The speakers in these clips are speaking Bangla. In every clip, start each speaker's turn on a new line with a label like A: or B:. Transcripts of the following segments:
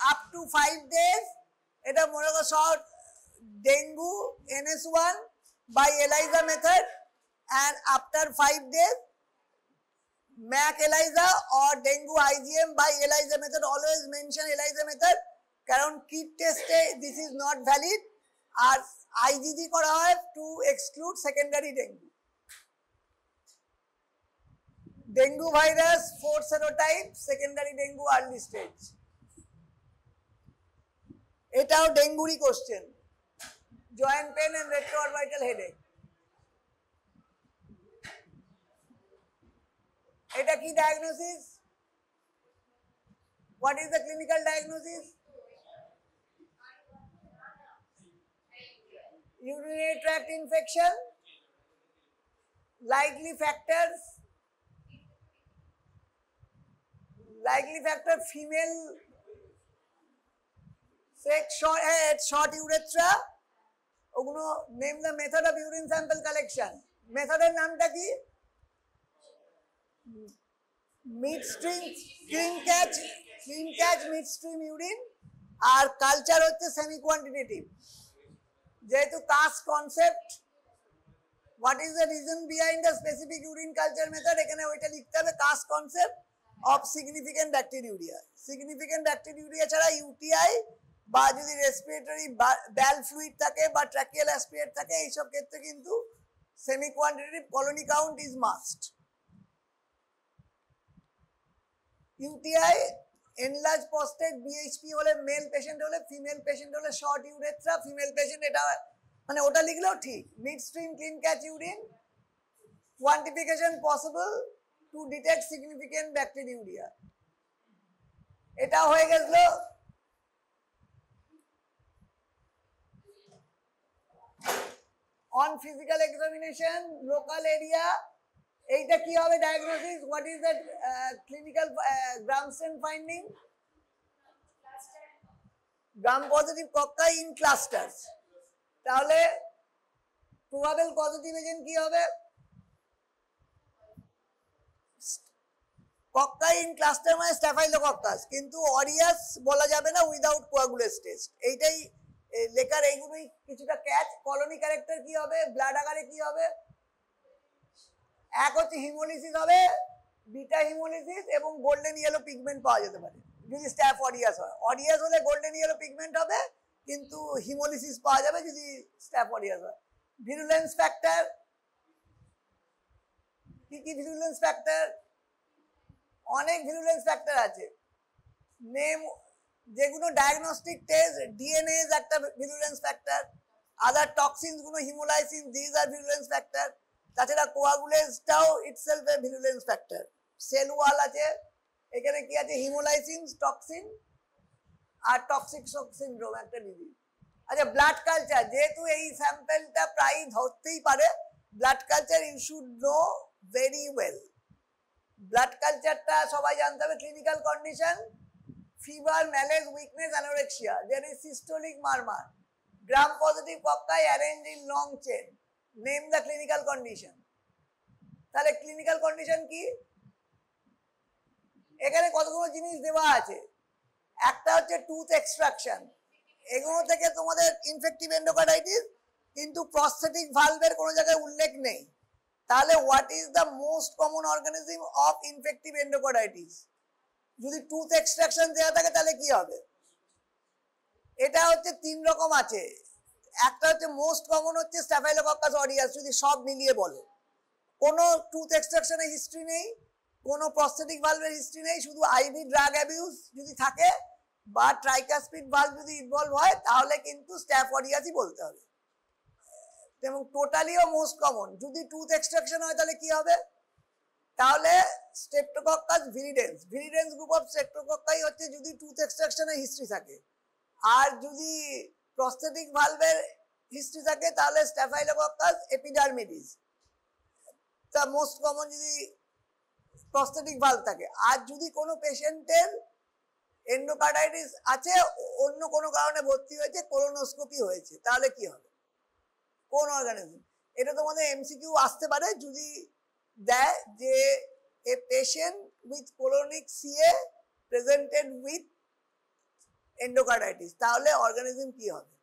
A: up to 5 days এটা মনে করো সব dengue NS1 by ELISA method, and after 5 days MAC ELISA or dengue IgM by ELISA method. Always mention ELISA method কারণ kit test this is not valid আর IgG করা হয় to exclude secondary dengue. Dengue virus 4 serotype, secondary dengue early stage. এটাও ডেঙ্গুরই question, joint pain and retroorbital headache. এটা কি diagnosis? What is the clinical diagnosis? Urinary tract infection. Likely factors. Likely factor female sex, short urethra. ওগুলো name the method of urine sample collection. মেথডের নামটা কি? Midstream clean catch midstream urine আর কালচার হচ্ছে সেমি কোয়ান্টিটেটিভ। যেহেতু Kass concept, what is the reason behind the specific urine culture method, এখানে ওইটা লিখতে হবে Kass concept of significant bacteriuria. Significant bacteriuria ছাড়া ইউটিআই বা যদি রেসপিরেটরি ব্যাল ফ্লুইড থাকে বা ট্র্যাকিয়াল অ্যাসপিরেট থাকে এইসব ক্ষেত্রে কিন্তু semi quantitative colony count is must. UTI enlarge prostate BHP হলে মেল পেশেন্ট হলে, ফিমেল পেশেন্ট হলে শর্ট ইউরেথ্রা, ফিমেল পেশেন্ট এটা মানে ওটা লিখলেও ঠিক। Midstream clean catch urine, quantification possible to detect significant bacteriuria, এটা হয়ে গেল। On physical examination local area, এইটা কি হবে diagnosis? What is that clinical Gram stain finding? Gram positive cocci in clusters. তাহলে প্রবাবল পজিটিভ এজেন্ট কি হবে? কক্কাই ইন ক্লাস্টার মানে স্ট্যাফাইলোকক্কাস, কিন্তু অরিয়াস বলা যাবে না উইদাউট কোয়াগুলেস টেস্ট। এইটাই লেখার এইগুলোই কিছুটা ক্যাচ। কলোনি ক্যারেক্টার কি হবে? ব্লাড আকারে কি হবে? এক হচ্ছে হিমোলিসিস হবে, বিটা হিমোলিসিস এবং গোল্ডেন ইয়েলো পিগমেন্ট পাওয়া যেতে পারে যদি স্ট্যাফ অরিয়াস হয়। অরিয়াস হলে গোল্ডেন ইয়েলো পিগমেন্ট হবে কিন্তু হিমোলিসিস পাওয়া যাবে যদি স্ট্যাফ অরিয়াস হয়। ভিরুলেন্স ফ্যাক্টর, কি কি ভিরুলেন্স ফ্যাক্টর? অনেক ভিরুলেন্স ফ্যাক্টর আছে। নেম যেগুলো ডায়াগনস্টিক টেস্ট, ডিএনএ ইজ একটা ভিরুলেন্স ফ্যাক্টর, আদার টক্সিনস গুলো হিমোলাইসিন, দিস আর ভিরুলেন্স ফ্যাক্টর। তাছাড়া কোয়াগুলেন্সটাও itself a virulence factor. Cell wall আছে, এখানে কি আছে? হিমোলাইসিন, টক্সিন আর টক্সিক শক সিনড্রোম একটা ডিজিজ। আচ্ছা, ব্লাড কালচার, যেহেতু এই স্যাম্পলটা প্রায় ধরতেই পারে, blood culture you should know very well. Blood কালচারটা সবাই জানতে হবে। Clinical condition fever, malaise, weakness, anorexia, there is systolic murmur, Gram positive cocci arrange in long chain. Name the clinical condition. তাহলে ক্লিনিক্যাল কন্ডিশন কি? এখানে কতগুলো জিনিস দেওয়া আছে। একটা হচ্ছে টুথ এক্সট্রাকশন, এগুলো থেকে তোমাদের ইনফেক্টিভ এন্ডোকার্ডাইটিস, কিন্তু প্রস্থেটিক ভালভের কোনো জায়গায় উল্লেখ নেই। তাহলে what is the most common organism of infective endocarditis? যদি টুথ এক্সট্রাকশন দেওয়া থাকে তাহলে কি হবে? এটা হচ্ছে তিন রকম আছে। একটা হচ্ছে মোস্ট কমন হচ্ছে স্ট্যাফাইলোকক্কাস অরিয়াস, যদি সব মিলিয়ে বলো। কোনো টুথ এক্সট্রাকশনের হিস্ট্রি নেই, কোনো প্রস্থেটিক ভালভের হিস্ট্রি নেই, শুধু আইভি ড্রাগ অ্যাবিউজ যদি থাকে বা ট্রাইকাসপিড ভালভ যদি ইনভলভ হয় তাহলে কিন্তু স্ট্যাফ অরিয়াসই বলতে হবে। এবং টোটালিও মোস্ট কমন। যদি টুথ এক্সট্রাকশন হয় তাহলে কি হবে? তাহলে স্ট্রেপ্টোকক্কাস ভিরিডেন্স, ভিরিডেন্স গ্রুপ অফ স্ট্রেপ্টোকক্কাই হচ্ছে যদি টুথ এক্সট্রাকশনের হিস্ট্রি থাকে। আর যদি প্রস্থেটিক ভালভের হিস্ট্রি থাকে তাহলে স্ট্যাফাইলোকক্কাস এপিডার্মিডিস, তা মোস্ট কমন যদি প্রস্থেটিক ভালভ থাকে। আর যদি কোনো পেশেন্টের এন্ডোকার্ডাইটিস আছে, অন্য কোনো কারণে ভর্তি হয়েছে, কোলোনোস্কোপি হয়েছে, তাহলে কি হবে? কোন অর্গানিজম? এটা তোমাদের এমসিকিউ আসতে পারে যদি দেয় যে a patient with colonic CA presented with endocarditis, তাহলে অর্গানিজম কি হবে?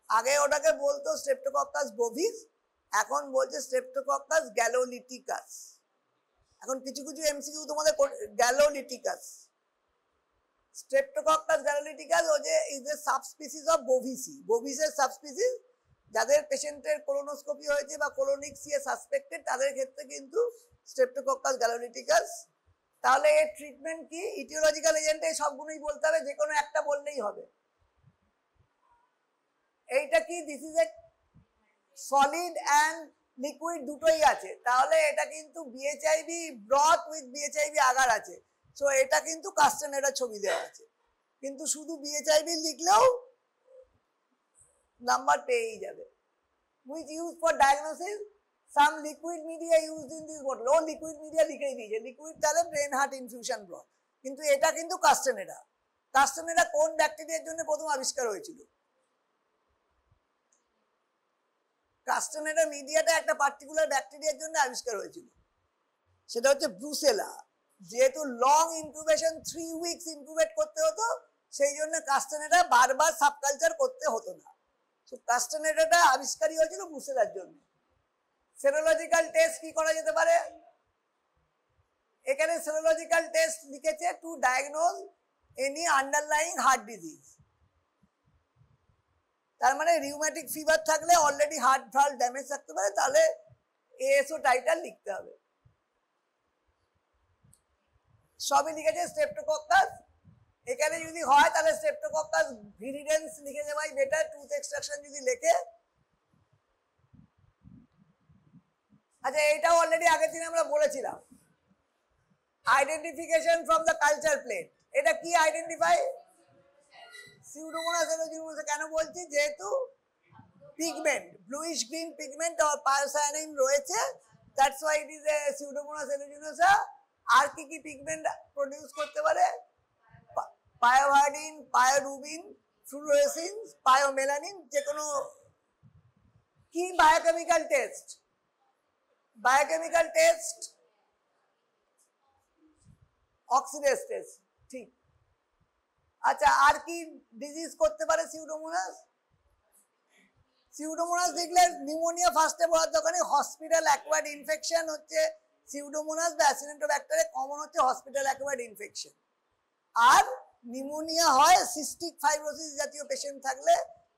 A: আগে ওটাকে বলতো স্ট্রেপ্টোকক্কাস বোভিস, এখন বলছে স্ট্রেপ্টোকক্কাস গ্যালোলিটিকাস। এখন কিছু কিছু এমসিকিউ তোমাদের গ্যালোলিটিকাস, স্ট্রেপ্টোকক্কাস গ্যালোলিটিকাস ও যে ইজ এ সাবস্পিসিস অফ বোভিসি, বোভিসের সাবস্পিসিস। যাদের পেশেন্টের কোলোনোস্কোপি হয়েছে বা কোলোনিক্সিয়া সাসপেক্টেড তাদের ক্ষেত্রে কিন্তু স্ট্রেপ্টোকক্কাস গ্যালোলিটিকাস। তাহলে এর ট্রিটমেন্ট কি? ইটিওলজিক্যাল এজেন্টে সবগুলোই বলতে হবে, যে কোনো একটা বললেই হবে। এইটা কি? This is A solid and liquid দুটোই আছে, তাহলে এটা কিন্তু বিএচআইভি ব্রথ উইথ বিএচআইভি আগার আছে। সো এটা কিন্তু কাস্টানেডা ছবি দেওয়া আছে, কিন্তু শুধু বিএচআইভি লিখলেও নাম্বার পেয়েই যাবে। which used for diagnosis some liquid media used in this bottle, ও লিকুইড মিডিয়া লিখেই দিয়েছে, লিকুইড তাহলে ব্রেন হার্ট ইনফিউশন ব্লক, কিন্তু এটা কিন্তু কাস্টানেডা। কাস্টানেডা কোন ব্যাকটেরিয়ার জন্য প্রথম আবিষ্কার হয়েছিল? কাস্টানেডা মিডিয়াটা একটা পার্টিকুলার ব্যাকটেরিয়ার জন্য আবিষ্কার হয়েছিল, সেটা হচ্ছে ব্রুসেলা। যেহেতু লং ইনকিউবেশন 3 উইকস ইনকিউবেট করতে হতো, সেই জন্য কাস্টানেডা বারবার সাবকালচার করতে হতো না। তো কাস্টানেডাটা আবিষ্কারই হয়েছিল ব্রুসেলার জন্য। সেরোলজিক্যাল টেস্ট কি করা যেতে পারে? এখানে সেরোলজিক্যাল টেস্ট লিখেছে to diagnose any underlying heart disease. তার মানে রিউম্যাটিক ফিভার থাকলে, অলরেডি হার্ট ভাল্ভ ড্যামেজ থাকতে পারে, তাহলে এএসও টাইটার লিখতে হবে। সবই লিখেছে স্ট্রেপ্টোকক্কাস। এখানে যদি হয় তাহলে স্ট্রেপ্টোকক্কাস ভিরিডেন্স লিখে দেওয়াই বেটার, টুথ এক্সট্রাকশন যদি লেখে। আচ্ছা, এইটাও অলরেডি আগের দিন আমরা বলেছিলাম, identification from the culture plate. এটা কি আইডেন্টিফাই? Pseudomonas aeruginosa. কেন বলছি? যেহেতু পিগমেন্ট, ব্লুইশ গ্রিন পিগমেন্ট আর পায়োসায়ানিন রয়েছে, that's why it is a Pseudomonas aeruginosa. আর কি কি পিগমেন্ট প্রডিউস করতে পারে? পায়োভার্ডিন, পায়োরুবিন, ফ্লুরেসিন্স, পায়োমেলানিন। যে কোনো কি biochemical test? Biochemical test oxidase test, ঠিক। আচ্ছা, আর কি ডিজিজ করতে পারে সিউডোমোনাস? সিউডোমোনাস দেখলে নিউমোনিয়া ফার্স্টে বলার দোকানে, হসপিটাল অ্যাকোয়ার্ড ইনফেকশন হচ্ছে সিউডোমোনাস বা অ্যাসিডেন্টোব্যাক্টেরিয়া, কমন হচ্ছে হসপিটাল অ্যাকোয়ার্ড ইনফেকশন। আর নিউমোনিয়া হয় সিস্টিক ফাইব্রোসিস জাতীয় পেশেন্ট থাকলে,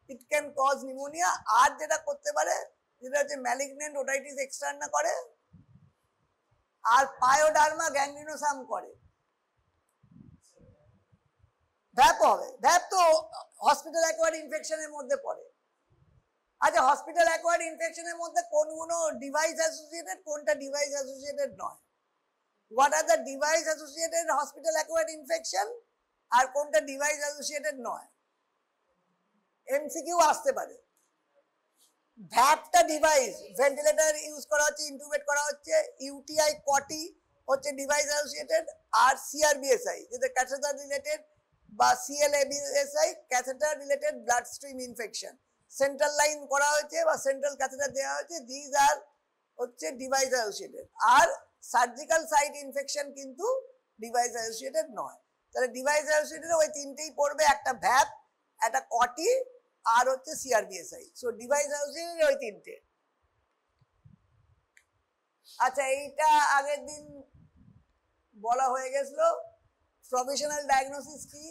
A: ইট ক্যান কজ নিউমোনিয়া। আর যেটা করতে পারে, যেটা হচ্ছে ম্যালিগন্যান্ট ওটাইটিস এক্সটার্না করে, আর পায়োডার্মা গ্যাংগ্রিনোসাম করে। ভ্যাপ হবে, ভ্যাপ তো হসপিটাল অ্যাকোয়ার্ড ইনফেকশনের মধ্যে পড়ে। আচ্ছা, হসপিটাল অ্যাকোয়ার্ড ইনফেকশনের মধ্যে কোনগুলো ডিভাইস অ্যাসোসিয়েটেড, কোনটা ডিভাইস অ্যাসোসিয়েটেড নয়? What are the device associated hospital acquired infection, আর কোনটা ডিভাইস অ্যাসোসিয়েটেড নয়? এমসিকিউ আসতে পারে। ভ্যাপটা ডিভাইস, ভেন্টিলেটর ইউজ করা হচ্ছে, ইনটিউবেট করা হচ্ছে। ইউটিআই কটি হচ্ছে ডিভাইস অ্যাসোসিয়েটেড। আর সিআরবিএসআই যেটা ক্যাথেটার রিলেটেড, বা CLABSI catheter related blood stream infection, central line করা হয়েছে বা সেন্ট্রাল ক্যাথেটার দেওয়া হয়েছে, দিজ আর হচ্ছে ডিভাইস অ্যাসোসিয়েটেড। আর সার্জিক্যাল সাইট ইনফেকশন কিন্তু ডিভাইস অ্যাসোসিয়েটেড নয়। তাহলে ডিভাইস অ্যাসোসিয়েটেড ওই তিনটেই পড়বে, একটা ভ্যাপ, একটা কটি, আর হচ্ছে সিআরবিএসআই। সো ডিভাইস অ্যাসোসিয়েটেড ওই তিনটে। আচ্ছা, এইটা আগের দিন বলা হয়ে গেছিল। প্রভিশনাল ডায়াগনোসিস কি?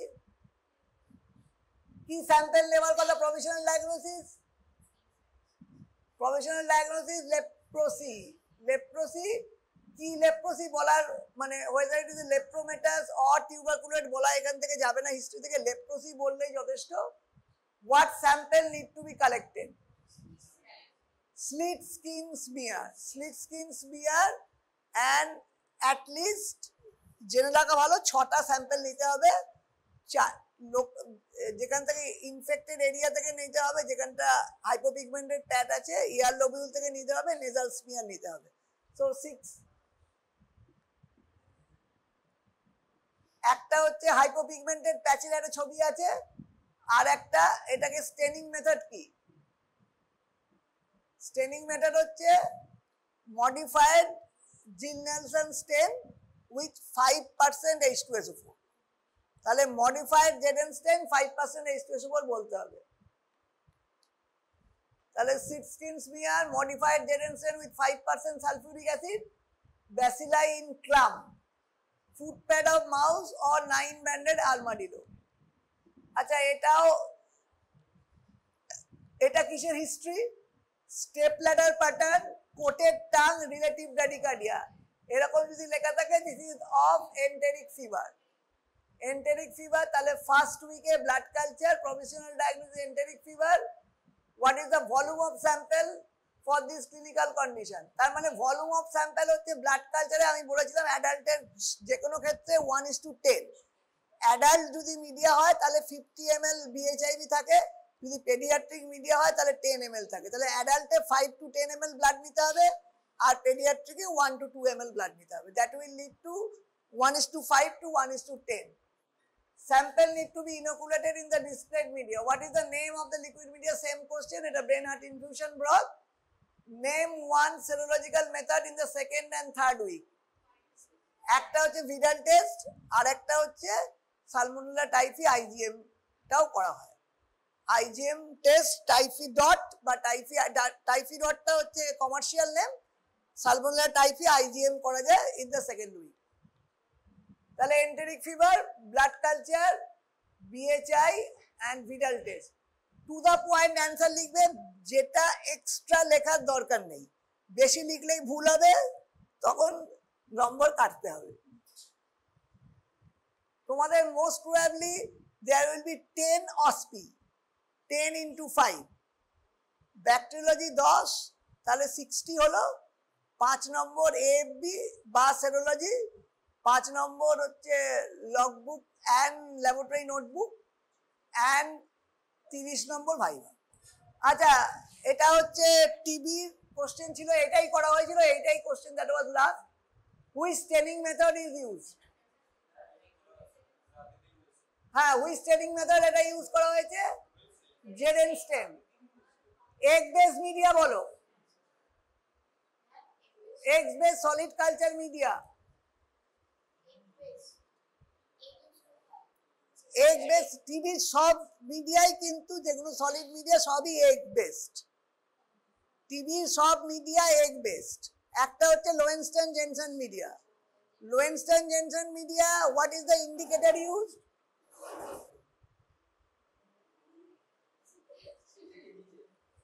A: কি স্যাম্পল নেওয়ার কথা provisional diagnosis? Provisional diagnosis leprosy. Leprosy কি? লেপ্রোসি বলার মানে ওয়েদার ইট ইজ লেপ্রোমেটাস অর টিউবারকুলেট বলা এখান থেকে যাবে না, হিস্ট্রি থেকে। লেপ্রোসি বললেই যথেষ্ট। What sample need to B collected? Slit skin smear, slit skin smear, and at least জেনে রাখা ভালো 6টা স্যাম্পল নিতে হবে। যেখান থেকে ইনফেক্টেড এরিয়া থেকে নিতে হবে, যেখানটা হাইপোপিগমেন্টেড প্যাট আছে, ইয়ার লোবিউল থেকে নিতে হবে, নেজাল স্মিয়ার নিতে হবে। সো 6। একটা হচ্ছে হাইপোপিগমেন্টেড প্যাচের একটা ছবি আছে, আর একটা এটাকে স্টেনিং মেথড কি? স্টেনিং মেথড হচ্ছে modified Jill Nelson stain with 5% H2SO4. তাহলে মডিফাইড জেডেনস্টেন 5% H2SO4 বলতে হবে। তাহলে 16 smear modified জেডেনস্টেন with 5% sulfuric acid, bacilli in clump, footpad of mouse or 9-banded armadillo। আচ্ছা এটা কিসের history? Step ladder pattern, coated tongue, relative bradycardia, এরকম যদি লেখা থাকে this is of enteric fever. Enteric fever, তাহলে ফার্স্ট উইকে blood culture, professional diagnosis enteric fever. What is the volume of sample for this clinical condition? তার মানে ভলিউম অফ স্যাম্পল হচ্ছে ব্লাড কালচারে আমি বলেছিলাম অ্যাডাল্টের যে কোনো ক্ষেত্রে 1:10। অ্যাডাল্ট যদি মিডিয়া হয় তাহলে 50 ml BHIV থাকে, যদি পেডিয়াট্রিক মিডিয়া হয় তাহলে 10 ml থাকে। তাহলে অ্যাডাল্টে 5 to 10 ml ব্লাড নিতে হবে, আর পেডিয়াট্রিকে 1 to 2 ml ব্লাড নিতে হবে। That will lead two 1:5 to 1:10। Sample need to be inoculated in the displayed media. What is the name of the liquid media? Same question. It's a brain heart infusion broth. Name one serological method in the second and third week. একটা হচ্ছে ভিডাল টেস্ট, আর একটা হচ্ছে সালমোনেলা টাইফি IgM টাও করা হয়। IgM টেস্ট টাইফি ডট বা টাইফি ডটটা হচ্ছে commercial name, salmonella typhi IgM করা যায় ইন দ্য সেকেন্ড উইক। তাহলে enteric fever, blood culture, BHI and ভিডাল test. To the point answer লিখবে, যেটা এক্সট্রা লেখার দরকার নেই। বেশি লিখলেই ভুল হবে, তখন নম্বর কাটতে হবে। তোমাদের most probably there will be 10 OSPI, 10 into 5। Bacteriology 10, তাহলে 60 হলো। 5 নম্বর AFB বা সেরোলজি, 5 নম্বর হচ্ছে logbook and laboratory notebook, and 30 number viva. আচ্ছা, এটা হচ্ছে টিবির কোশ্চেন ছিল, এটাই করা হয়েছিল, এইটাই question that was last. Which staining method is used? হ্যাঁ, হুইচ স্টেনিং মেথড এটা ইউজ করা হয়েছে? জেডেনস্টেন। এগ বেস মিডিয়া বলো, egg base solid culture media. Egg base টিভির সব মিডিয়াই কিন্তু, যেগুলো সলিড মিডিয়া সবই এগ বেসড। টিভির সব মিডিয়া এগ বেসড। একটা হচ্ছে Lowenstein Jensen media. Lowenstein Jensen media, what is the indicator use?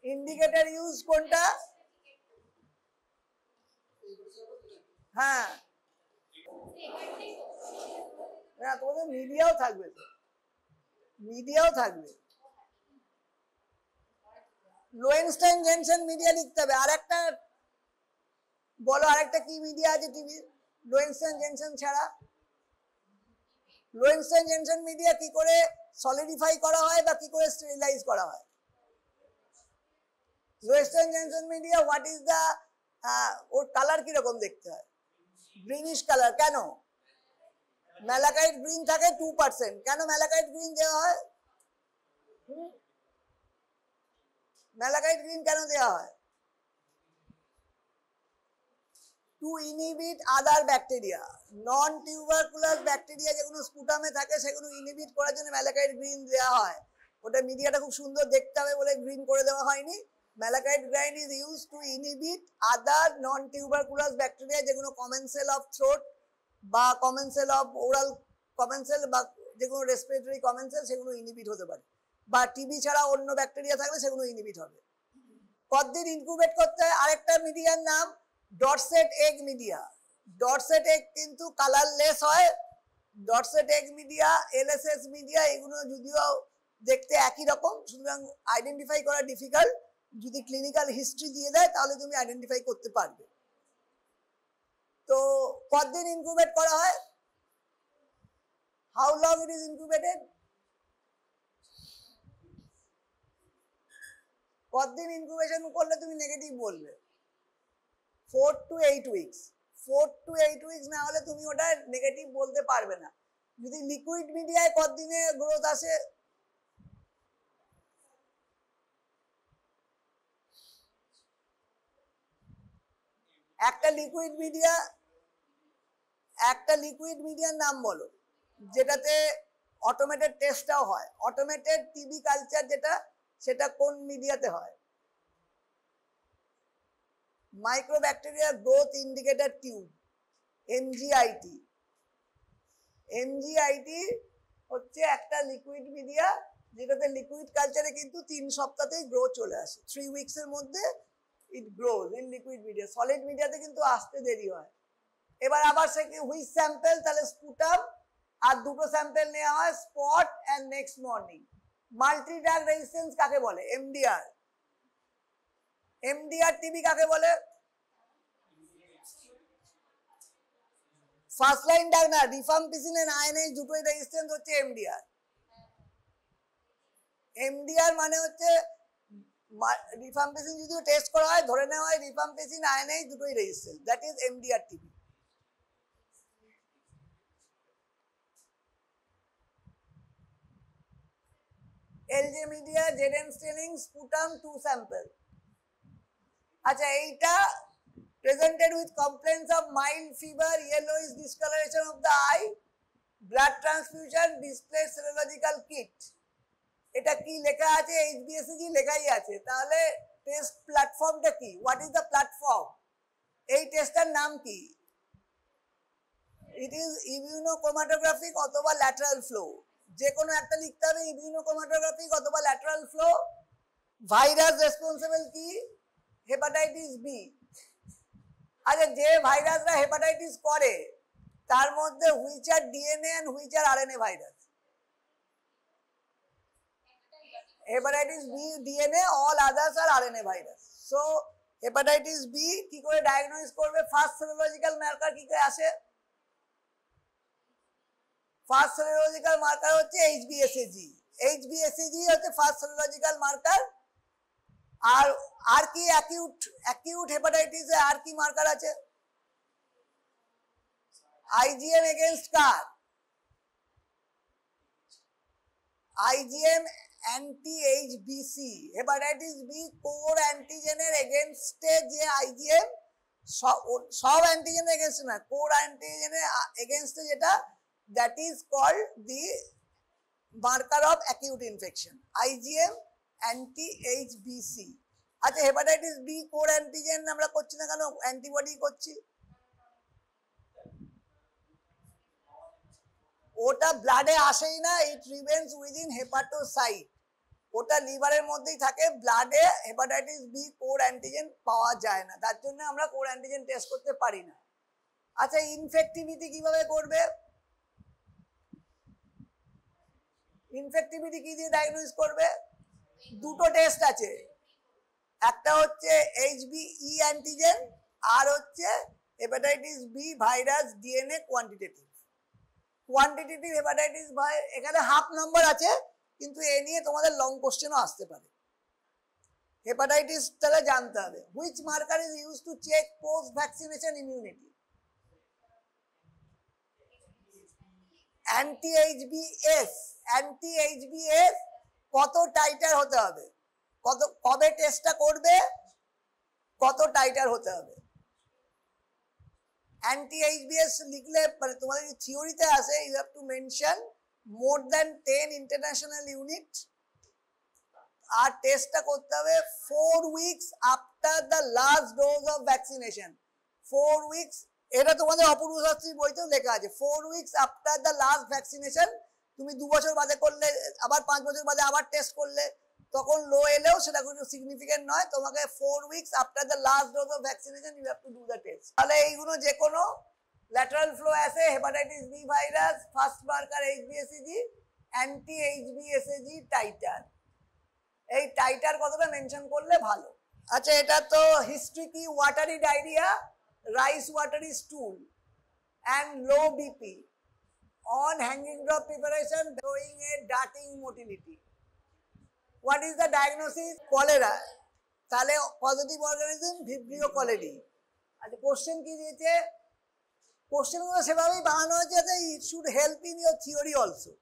A: Indicator use কোনটা? হ্যাঁ, না তোমাদের মিডিয়াও থাকবে, মিডিয়াও থাকবে। লোয়েনস্টাইন জেনসন মিডিয়া লিখতে হবে। আরেকটা বলো, আরেকটা কি মিডিয়া আছে টিভি লোয়েনস্টাইন জেনসন ছাড়া? লোয়েনস্টাইন জেনসন মিডিয়া কি করে সলিডিফাই করা হয় বা কি করে স্টেরিলাইজ করা হয়? Lowenstein Jensen media, what is the, ওর কালার কিরকম দেখতে হয়? Greenish colour. কেন? ম্যালাকাইট গ্রিন থাকে 2%। কেন ম্যালাকাইট গ্রিন দেওয়া হয়? ম্যালাকাইট গ্রিন কেন দেওয়া হয়? টু ইনহিবিট আদার ব্যাকটেরিয়া। নন টিউবারকুলাস ব্যাকটেরিয়া যেগুলো স্পুটামে থাকে সেগুলো ইনহিবিট করার জন্য ম্যালাকাইট গ্রিন দেওয়া হয়। ওটা মিডিয়াটা খুব সুন্দর দেখতে হবে বলে গ্রিন করে দেওয়া হয়নি। Malachite green is use two inhibit other non tuberculous bacteria, যেগুলো কমেন্সেল অফ থ্রোট বা কমেন্সেল অফ ওরাল কমেন্সেল বা যেগুলো রেসপিরেটরি কমেন্সেল, সেগুলো ইনহিবিট হতে পারে। বা টিবি ছাড়া অন্য ব্যাকটেরিয়া থাকলে সেগুলো ইনহিবিট হবে। কতদিন ইনকিউবেট করতে হয়? আরেকটা মিডিয়ার নাম ডটসেট এগ মিডিয়া। ডটসেট এগ কিন্তু কালারলেস হয়। ডটসেট এগ মিডিয়া, LSS মিডিয়া, এগুলো যদিও দেখতে একই রকম, সুতরাং আইডেন্টিফাই করা ডিফিকাল্ট। যদি ক্লিনিক্যাল হিস্ট্রি দিয়ে দেয় তাহলে তুমি আইডেন্টিফাই করতে পারবে। তো কতদিন ইনকিউবেট করা হয়? How long it is incubated? কতদিন ইনকিউবেশন করলে তুমি নেগেটিভ বলবে? 4 to 8 weeks। 4 to 8 weeks না হলে তুমি ওটা নেগেটিভ বলতে পারবে না। যদি লিকুইড মিডিয়ায় কতদিনে গ্রোথ আসে? একটা লিকুইড মিডিয়ার নাম বলো যেটাতে অটোমেটেড টেস্টটাও হয়। অটোমেটেড টিবি কালচার যেটা, সেটা কোন মিডিয়াতে হয়? Microbacteria growth indicator tube, এমজিআইটি। এমজিআইটি হচ্ছে একটা লিকুইড মিডিয়া, যেটাতে লিকুইড কালচারে কিন্তু 3 সপ্তাহতেই গ্রো চলে আসে, 3 উইকস এর মধ্যে it grows in liquid media. Solid মিডিয়াতে কিন্তু আসতে দেরি হয়। এবার আবার সে হুইচ স্যাম্পল, তাহলে স্পুটাম, আর দুটো স্যাম্পল নেওয়া হয়, spot and next morning. Multi drug resistance কাকে বলে? এমডিআর। এমডিআর টিবি কাকে বলে? ফার্স্ট লাইন ড্রাগ না, রিফাম্পিসিন এন্ড আয়নেজ দুটোই রেজিস্ট্যান্স হচ্ছে এমডিআর। এমডিআর মানে হচ্ছে রিফাম্পিসিন যদিও টেস্ট করা হয়, ধরে নেওয়া হয় রিফাম্পিসিন আয়নেজ দুটোই resistance, that is MDR TB. LJ media, ZN staining, sputum, 2 sample. আচ্ছা, এইটা presented with complaints of mild fever, yellowish discoloration of the eye, blood transfusion, displayed serological kit। এটা কি লেখা আছে? HbSCG লেখাই আছে। তাহলে টেস্ট প্ল্যাটফর্মটা কি? What is the platform? এই টেস্টটার নাম কি? ইট ইজ ইমিউনোক্রোমাটোগ্রাফিক অথবা ল্যাটারাল ফ্লো। যে কোনো একটা লিখতে হবে, ইমিউনোক্রোমাটোগ্রাফিক অথবা ল্যাটারাল ফ্লো। ভাইরাস রেসপন্সিবল কি? Hepatitis B. আচ্ছা, যে ভাইরাসরা হেপাটাইটিস করে তার মধ্যে which are DNA and which are RNA virus? Hepatitis B DNA, all others are RNA virus. So hepatitis B কি করে ডায়াগনোস করবে? ফার্স্ট সেরোলজিক্যাল মার্কার কি করে আসে? ফার্স্ট সেরোলজিক্যাল মার্কার হচ্ছে এইচবিএসএজি। এইচবিএসএজি হচ্ছে ফার্স্ট সেরোলজিক্যাল মার্কার। আর কি অ্যাকিউট হেপাটাইটিসে আর কি মার্কার আছে? আইজিএম এগেইনস্ট কার? আইজিএম অ্যান্টি এইচবিসি। হেপাটাইটিস বি কোর অ্যান্টিজেনের এগেইনস্টে যে আইজিএম, সব অ্যান্টিজেনের এগেইনস্টে না, কোর অ্যান্টিজেনের এগেইনস্টে যেটা, that is called the marker of acute infection, IgM anti এইচবিসি। আচ্ছা, হেপাটাইটিস বি কোর অ্যান্টিজেন আমরা করছি না কেন? অ্যান্টিবডি করছি। ওটা ব্লাডে আসেই না, ইট রিমেইনস উইদিন হেপাটোসাইট। ওটা লিভারের মধ্যেই থাকে, ব্লাডে হেপাটাইটিস বি কোর অ্যান্টিজেন পাওয়া যায় না, তার জন্য আমরা কোর অ্যান্টিজেন টেস্ট করতে পারি না। আচ্ছা, ইনফেক্টিভিটি কিভাবে করবে? ইনফেক্টিভিটি কি দিয়ে ডায়াগনোস করবে? দুটো টেস্ট আছে, একটা হচ্ছে এইচবিই অ্যান্টিজেন, আর হচ্ছে hepatitis B virus DNA quantitative. Quantitative hepatitis ভাই, এখানে হাফ নাম্বার আছে, কিন্তু এ নিয়ে তোমাদের লং কোশ্চেনও আসতে পারে। হেপাটাইটিস তাহলে জানতে হবে। Which marker is use to check post vaccination immunity? Anti HBs. Anti HBs কত টাইটার হতে হবে? কবে টেস্টটা করবে, কত টাইটার হতে হবে? অ্যান্টি এইচবিএস লিখলে মানে তোমাদের থিওরিতে আসে, you have to mention more than 10 international unit, আর টেস্টটা করতে হবে 4 weeks after the last dose of vaccination. 4 weeks, এটা তোমাদের অপূর্ব শাস্ত্রীর বইতেও লেখা আছে, 4 weeks after the last vaccination. তুমি 2 বছর বাদে করলে, আবার 5 বছর বাদে আবার টেস্ট করলে, তখন লো এলেও সেটা কোনো সিগনিফিকেন্ট নয়, তোমাকে 4 weeks after the last dose of vaccination you have to do the test. তাহলে এইগুলো যে কোনো ল্যাটারাল ফ্লো আছে, hepatitis B virus, first marker এইচবিএসএজি, অ্যান্টি এইচবিএসএজি টাইটার। এই টাইটার কথাটা মেনশন করলে ভালো। আচ্ছা, এটা তো হিস্ট্রি কি? Watery diarrhoea, rice watery stool, and low BP on hanging drop preparation showing a darting motility. What is the diagnosis? Cholera. তাহলে পজিটিভ অর্গানিজম ভিব্রিও কলেরি। আচ্ছা, কোশ্চেন কি দিয়েছে? কোশ্চেনগুলো সেভাবেই বানানো হয়েছে যাতে it should help in your theory also.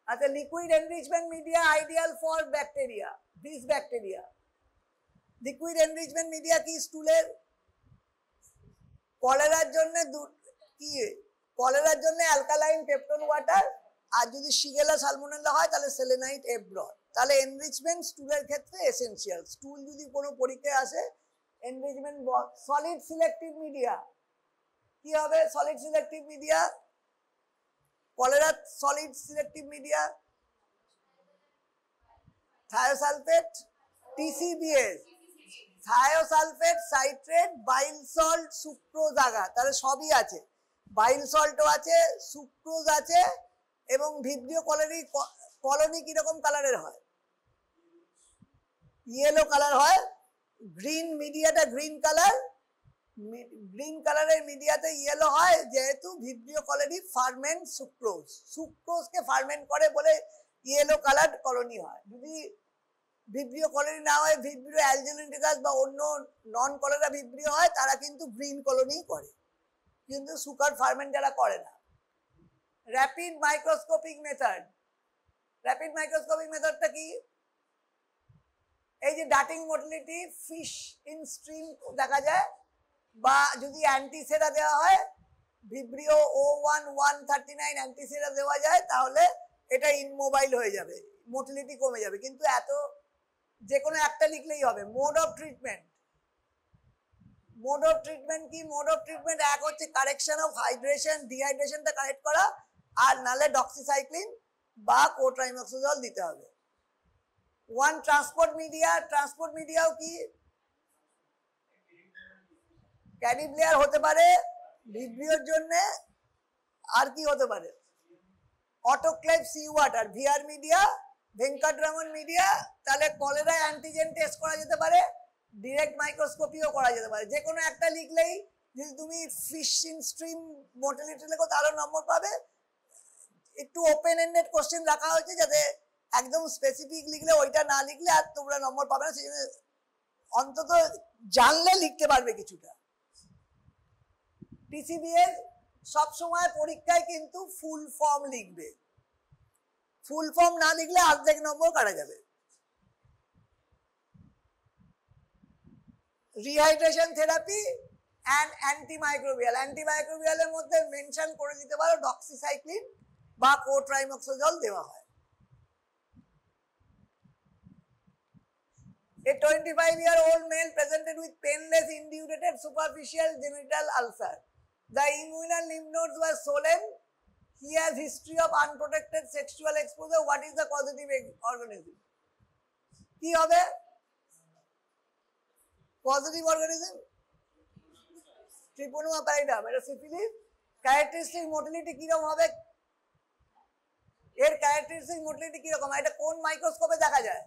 A: আচ্ছা, liquid enrichment media ideal for bacteria, this bacteria. Liquid enrichment media কি স্টুলের? কলেরার জন্য কি কলেরার জন্য অ্যালকালাইন পেপটন ওয়াটার, আর যদি শিগেলা সালমোনেলা হয় তাহলে সেলেনাইট এব্রন। তাহলে এনরিচমেন্ট স্টুলের ক্ষেত্রে এসেনশিয়াল। স্টুল যদি কোনো পরীক্ষায় আসে এনরিচমেন্ট। সলিড সিলেক্টিভ মিডিয়া কি হবে? Solid selective media, cholera solid selective media thiosulphate, TCBS, thiosulphate, citrate, bile salt, sucrose agar, তাহলে সবই আছে। বাইল সল্টও আছে, সুক্রোজ আছে, এবং ভিব্রিও কলোনি কিরকম কালারের হয়? ইয়েলো কালার হয়। গ্রিন মিডিয়াটা গ্রিন কালার, গ্রিন কালারের মিডিয়াতে ইয়েলো হয়, যেহেতু ভিব্রিও কলোনি ফার্মেন্ট সুক্রোজ, সুক্রোজকে ফার্মেন্ট করে বলে ইয়েলো কালার কলোনি হয়। যদি ভিব্রিও কলোনি না হয়, ভিব্রিও অ্যালজেলিনিকাস বা অন্য নন কলেরা ভিব্রিও হয়, তারা কিন্তু গ্রিন কলোনি করে, কিন্তু সুগার ফার্মেন্ট যারা করে না। Rapid microscopic method, rapid microscopic মেথডটা কি? এই যে ডাটিং মোটিলিটি ফিশ ইন স্ট্রিম দেখা যায়, বা যদি অ্যান্টিসেরা দেওয়া হয়, ভিব্রিও O1-139 অ্যান্টিসেরা দেওয়া যায়, তাহলে এটা ইনমোবাইল হয়ে যাবে, মোটিলিটি কমে যাবে। কিন্তু এত যে কোনো একটা লিখলেই হবে। Mode of treatment, mode of treatment কি? মোড অফ ট্রিটমেন্ট এক হচ্ছে কারেকশন অফ হাইড্রেশন, ডিহাইড্রেশনটা কারেক্ট করা, আর নালে ডক্সিসাইক্লিন বা কোট্রাইমোক্সোজল দিতে হবে। ওয়ান ট্রান্সপোর্ট মিডিয়া, ট্রান্সপোর্ট মিডিয়াও কি? ক্যাডিব্লেয়ার হতে পারে ভিব্রিওর জন্য, আর কি হতে পারে? Autoclave sea water, VR media, Venkataraman media. তাহলে কলেরা অ্যান্টিজেন টেস্ট করা যেতে পারে, ডিরেক্ট মাইক্রোস্কোপিও করা যেতে পারে। যে কোনো একটা লিখলেই, যদি তুমি ফিশ ইন স্ট্রিম মোটিলিটি লেখো তাহলে নম্বর পাবে। একটু ওপেন এন্ডেড কোশ্চেন রাখা হয়েছে, যাতে একদম স্পেসিফিক লিখলে ওইটা না লিখলে আর তোমরা নম্বর পাবে না, সেই জন্য অন্তত জানলে লিখতে পারবে কিছুটা। TCBS সবসময় পরীক্ষায় কিন্তু ফুল ফর্ম লিখবে, ফুল ফর্ম না লিখলে অর্ধেক নম্বর কাটা যাবে। রিহাইড্রেশন থেরাপি অ্যান্ড অ্যান্টিমাইক্রোবিয়াল, অ্যান্টিমাইক্রোবিয়ালের মধ্যে মেনশন করে দিতে পারো ডক্সিসাইক্লিন বা কোট্রাইমোক্সোজল দেওয়া হয়। A 25-year-old male presented with painless indurated superficial genital ulcer. The inguinal lymph nodes were swollen. He has history of unprotected sexual exposure. What is the causative organism? কি হবে? পজিটিভ অর্গানিজম ট্রিপোনিমা প্যারাইডাম, এটা সিফিলিস। ক্যারেক্টারিস্টিক মোটিলিটি কিরকম হবে? এর ক্যারেক্টারিস্টিক মোটিলিটি কিরকম? এটা কোন মাইক্রোস্কোপে দেখা যায়?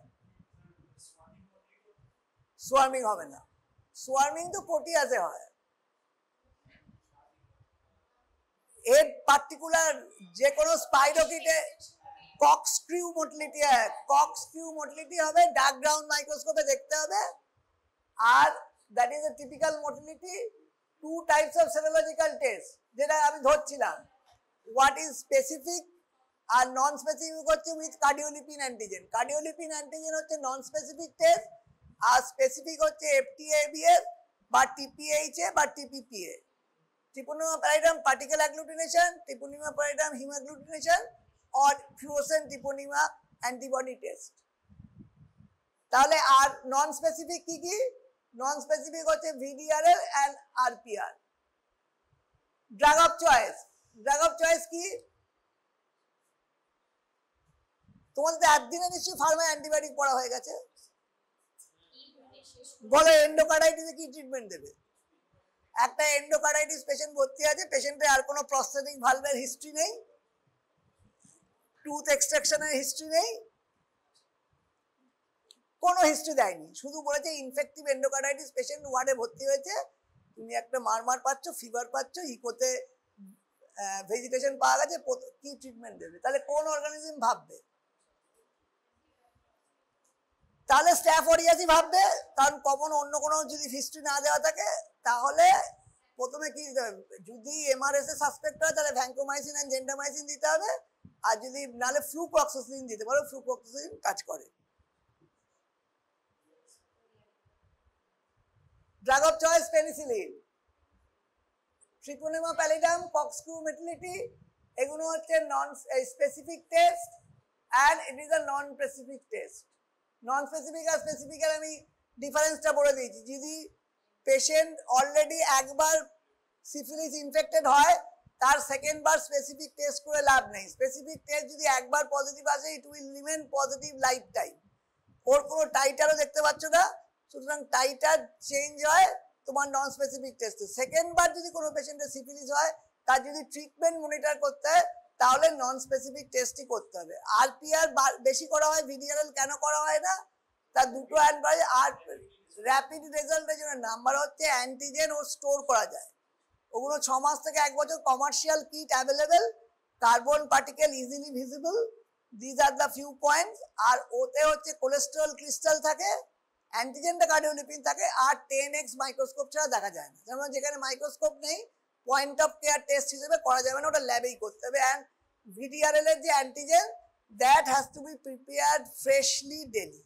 A: সোয়ার্মিং হবে না, সোয়ার্মিং তো প্রোটিয়াসে হয়। এর পার্টিকুলার যে কোনো স্পাইরোকিটে কক্সক্রিউ মোটিলিটি, কক্সক্রিউ মোটিলিটি হবে, ডার্ক গ্রাউন্ড মাইক্রোস্কোপে দেখতে হবে। আর that is a typical motility. Two types of serological test, যেটা আমি ধরছিলাম, হোয়াট ইজ স্পেসিফিক আর নন স্পেসিফিক হচ্ছে with cardiolipin antigen. Cardiolipin antigen হচ্ছে নন স্পেসিফিক টেস্ট, আর স্পেসিফিক হচ্ছে FTA-ABS বা TPHA বা TPPA। Treponema pallidum particle agglutination, treponema pallidum haemagglutination, আর ফ্লুরোসেন্ট ট্রিপোনিমা অ্যান্টিবডি টেস্ট। তাহলে আর নন স্পেসিফিক কি কি? নন স্পেসিফিক হচ্ছে VDRL and RPR। Drug of choice, drug of choice কি? তোমাদের একদিনে নিশ্চয়ই ফার্মা অ্যান্টিবায়োটিক পড়া হয়ে গেছে। বলো এন্ডোকার্ডাইটিসে কি ট্রিটমেন্ট দেবে? একটা এন্ডোকার্ডাইটিস পেশেন্ট ভর্তি আছে, পেশেন্টের আর কোনো প্রস্থেটিক ভালভের হিস্ট্রি নেই, টুথ এক্সট্রাকশনের হিস্ট্রি নেই, কোনো হিস্ট্রি দেয়নি, শুধু বলেছে ইনফেক্টিভ এন্ডোকার্ডাইটিস পেশেন্ট ওয়ার্ডে ভর্তি হয়েছে, তুমি একটা মারমার পাচ্ছ, ফিভার পাচ্ছ, ইকোতে ভেজিটেশন পাওয়া গেছে, কি ট্রিটমেন্ট দেবে? তাহলে কোন অর্গানিজম ভাববে? তাহলে স্ট্যাফোরিয়াসই ভাববে, কারণ কমন অন্য কোনো যদি হিস্ট্রি না দেওয়া থাকে তাহলে প্রথমে কি দিতে হবে? যদি MRS এ সাসপেক্ট হয় তাহলে ভ্যাঙ্কোমাইসিন এন্ড জেন্ডামাইসিন দিতে হবে, আর যদি নালে ফ্লুপ্রক্সোসিলিন দিতে পারো, ফ্লুপ্রক্সোসিলিন কাজ করে। Drug of choice penicillin. Treponema pallidum, corkscrew motility, এগুলো হচ্ছে non specific test and it is a non specific test. Non specific আর স্পেসিফিকের আমি ডিফারেন্সটা বলে দিয়েছি। যদি পেশেন্ট অলরেডি একবার সিফিলিস ইনফেক্টেড হয়, তার সেকেন্ড বার স্পেসিফিক টেস্ট করে লাভ নেই। স্পেসিফিক টেস্ট যদি একবার পজিটিভ আসে, it will remain positive life time. ওর কোনো টাইটারও দেখতে পাচ্ছ না, সুতরাং টাইটার চেঞ্জ হয় তোমার নন স্পেসিফিক টেস্টে। সেকেন্ড বার যদি কোনো পেশেন্টের সিফিলিস হয়, তার যদি ট্রিটমেন্ট মনিটর করতে হয়, তাহলে নন স্পেসিফিক টেস্টই করতে হবে। আরপিআর বেশি করা হয়, ভিডিআরএল কেন করা হয় না? তার দুটো অ্যাডভান্টেজ। আর র্যাপিড রেজাল্টের জন্য নাম্বার হচ্ছে অ্যান্টিজেন ও স্টোর করা যায়, ওগুলো 6 মাস থেকে 1 বছর commercial kit available, carbon particle easily visible, these are the few points. আর ওতে হচ্ছে কোলেস্টেরল ক্রিস্টাল থাকে, অ্যান্টিজেনটা কার্ডিওলিপিন থাকে, আর 10x মাইক্রোস্কোপ ছাড়া দেখা যায় না। যেমন যেখানে মাইক্রোস্কোপ নেই, পয়েন্ট অফ কেয়ার টেস্ট হিসেবে করা যাবে না, ওটা ল্যাবেই করতে হবে। অ্যান্ড ভিডিআরএল এর যে antigen, that has to be prepared freshly daily,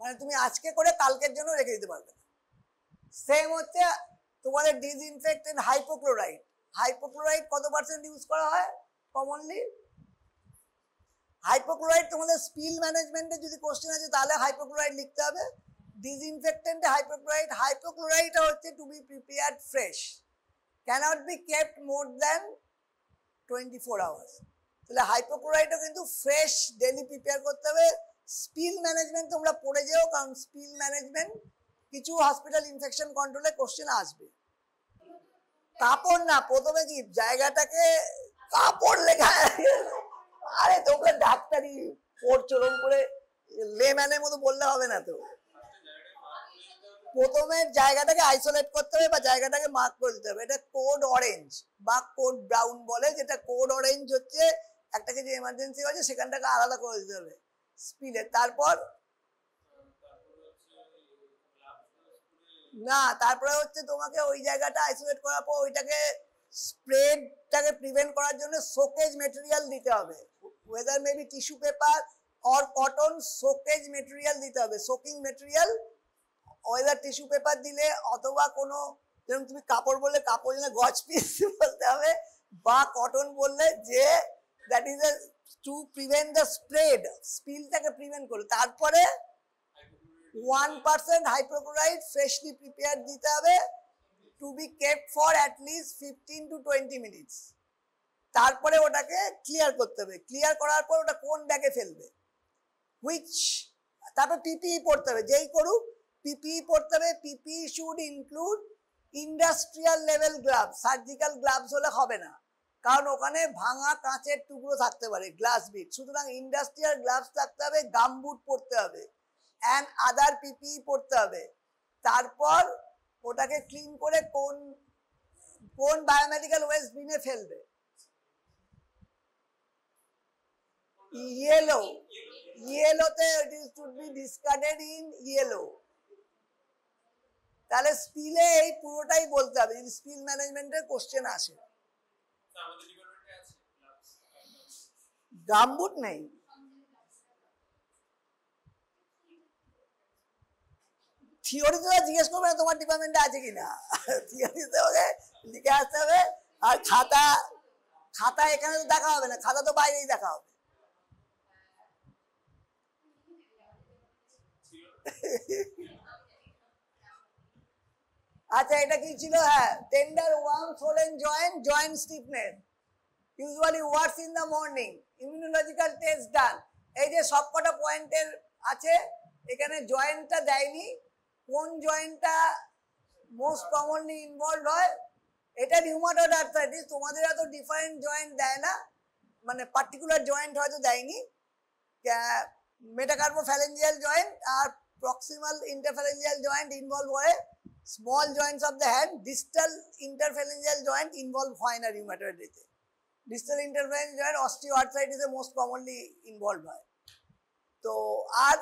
A: মানে তুমি আজকে করে কালকের জন্য রেখে দিতে পারবে না। সেম হচ্ছে তোমাদের ডিসইনফেক্টেন্ট হাইপোক্লোরাইড। হাইপোক্লোরাইড কত পার্সেন্ট ইউজ করা হয় কমনলি? হাইপোক্লোরাইড তোমাদের স্পিল ম্যানেজমেন্টে যদি কোশ্চেন আছে, তাহলে হাইপোক্লোরাইড লিখতে হবে। ডিসইনফেক্টেন্টে হাইপোক্লোরাইড, হাইপোক্লোরাইড হচ্ছে to be prepared fresh, can't be kept more than 24 hours. তাহলে হাইপোক্লোরাইডও কিন্তু ফ্রেশ ডেলি প্রিপেয়ার করতে হবে। স্পিল ম্যানেজমেন্ট তোমরা পড়ে যেও, কারণ স্পিল ম্যানেজমেন্ট কিছু হসপিটাল ইনফেকশন কন্ট্রোলে কোশ্চেন আসবে। কাপড় না, প্রথমে কি জায়গাটাকে কাপড় লেখা, আরে তোমরা ডাক্তারি পড়ছো, রকম করে লেম্যানের মতো বললে হবে না তো। প্রথমে জায়গাটাকে আইসোলেট করতে হবে বা জায়গাটাকে মার্ক করে দিতে হবে। এটা কোড অরেঞ্জ বা কোড ব্রাউন বলে, যেটা কোড অরেঞ্জ হচ্ছে একটা কিছু এমার্জেন্সি হয়েছে, সেখানটাকে আলাদা করে দিতে হবে স্পিলের। তারপর না, তারপরে হচ্ছে তোমাকে ওই জায়গাটা আইসোলেট করার পর ওইটাকে স্প্রেডটাকে প্রিভেন্ট করার জন্য সোকেজ মেটেরিয়াল দিতে হবে, whether maybe tissue paper or cotton, soakage material দিতে হবে। Soaking material whether tissue paper দিলে, অথবা কোনো, যেরকম তুমি কাপড় বললে কাপড় দিলে গজ পিস বলতে হবে, বা কটন বললে যে that is to prevent the spread, স্পিলটাকে প্রিভেন্ট করে। তারপরে 1% হাইপোক্লোরাইড ফ্রেশলি প্রিপেয়ার দিতে হবে, to be kept for at least 15 to 20 minutes. তারপরে ওটাকে ক্লিয়ার করতে হবে। ক্লিয়ার করার পর ওটা কোন ব্যাগে ফেলবে, হুইচ, তারপর পিপিই পড়তে হবে, যেই করুক পিপিই পড়তে হবে। PPE should include industrial level gloves, surgical gloves হলে হবে না, কারণ ওখানে ভাঙা কাঁচের টুকরো থাকতে পারে, গ্লাস বিট। সুতরাং ইন্ডাস্ট্রিয়াল গ্লাভস থাকতে হবে, গামবুট পড়তে হবে, অ্যান্ড আদার পিপিই পড়তে হবে। তারপর ওটাকে ক্লিন করে কোন কোন বায়োমেডিক্যাল ওয়েস্ট বিনে ফেলবে, ইয়েলো, ইয়েলোতে it is to be discarded in yellow. তাহলে স্পিলে এই পুরোটাই বলতে হবে যদি স্পিল ম্যানেজমেন্টের কোশ্চেন আসে। গামবুট নেই, থিওরিতে জিজ্ঞেস করবে না তোমার ডিপার্টমেন্টে আছে কিনা, থিওরিতে ওকে লিখে আসতে হবে। আর খাতা, খাতা এখানে তো দেখা হবে না, খাতা তো বাইরেই দেখা হবে। আচ্ছা, এটা কি ছিল? হ্যাঁ, tender warm swollen joint, joint stiffness, usually worse in the morning, immunological test done. এই যে সবকটা পয়েন্টের আছে, এখানে জয়েন্টটা দেয়নি, কোন জয়েন্টটা মোস্ট কমনলি ইনভলভ হয়, এটা রিউমাটয়েড আর্থ্রাইটিস। তোমাদের এত ডিফারেন্ট জয়েন্ট দেয় না, মানে পার্টিকুলার জয়েন্ট হয়তো দেয়নি। মেটাকার্বোফ্যালেঞ্জিয়াল জয়েন্ট আর প্রক্সিমাল ইন্টারফ্যালেঞ্জিয়াল জয়েন্ট ইনভলভ হয়, small joints of the hand. Distal interphalangeal joint involve হয় না রিউমাটয়েডে। ডিস্টাল ইন্টারফ্যালেঞ্জিয়াল জয়েন্ট অস্টিও আর্থ্রাইটিসে মোস্ট কমনলি ইনভলভ হয়। তো আর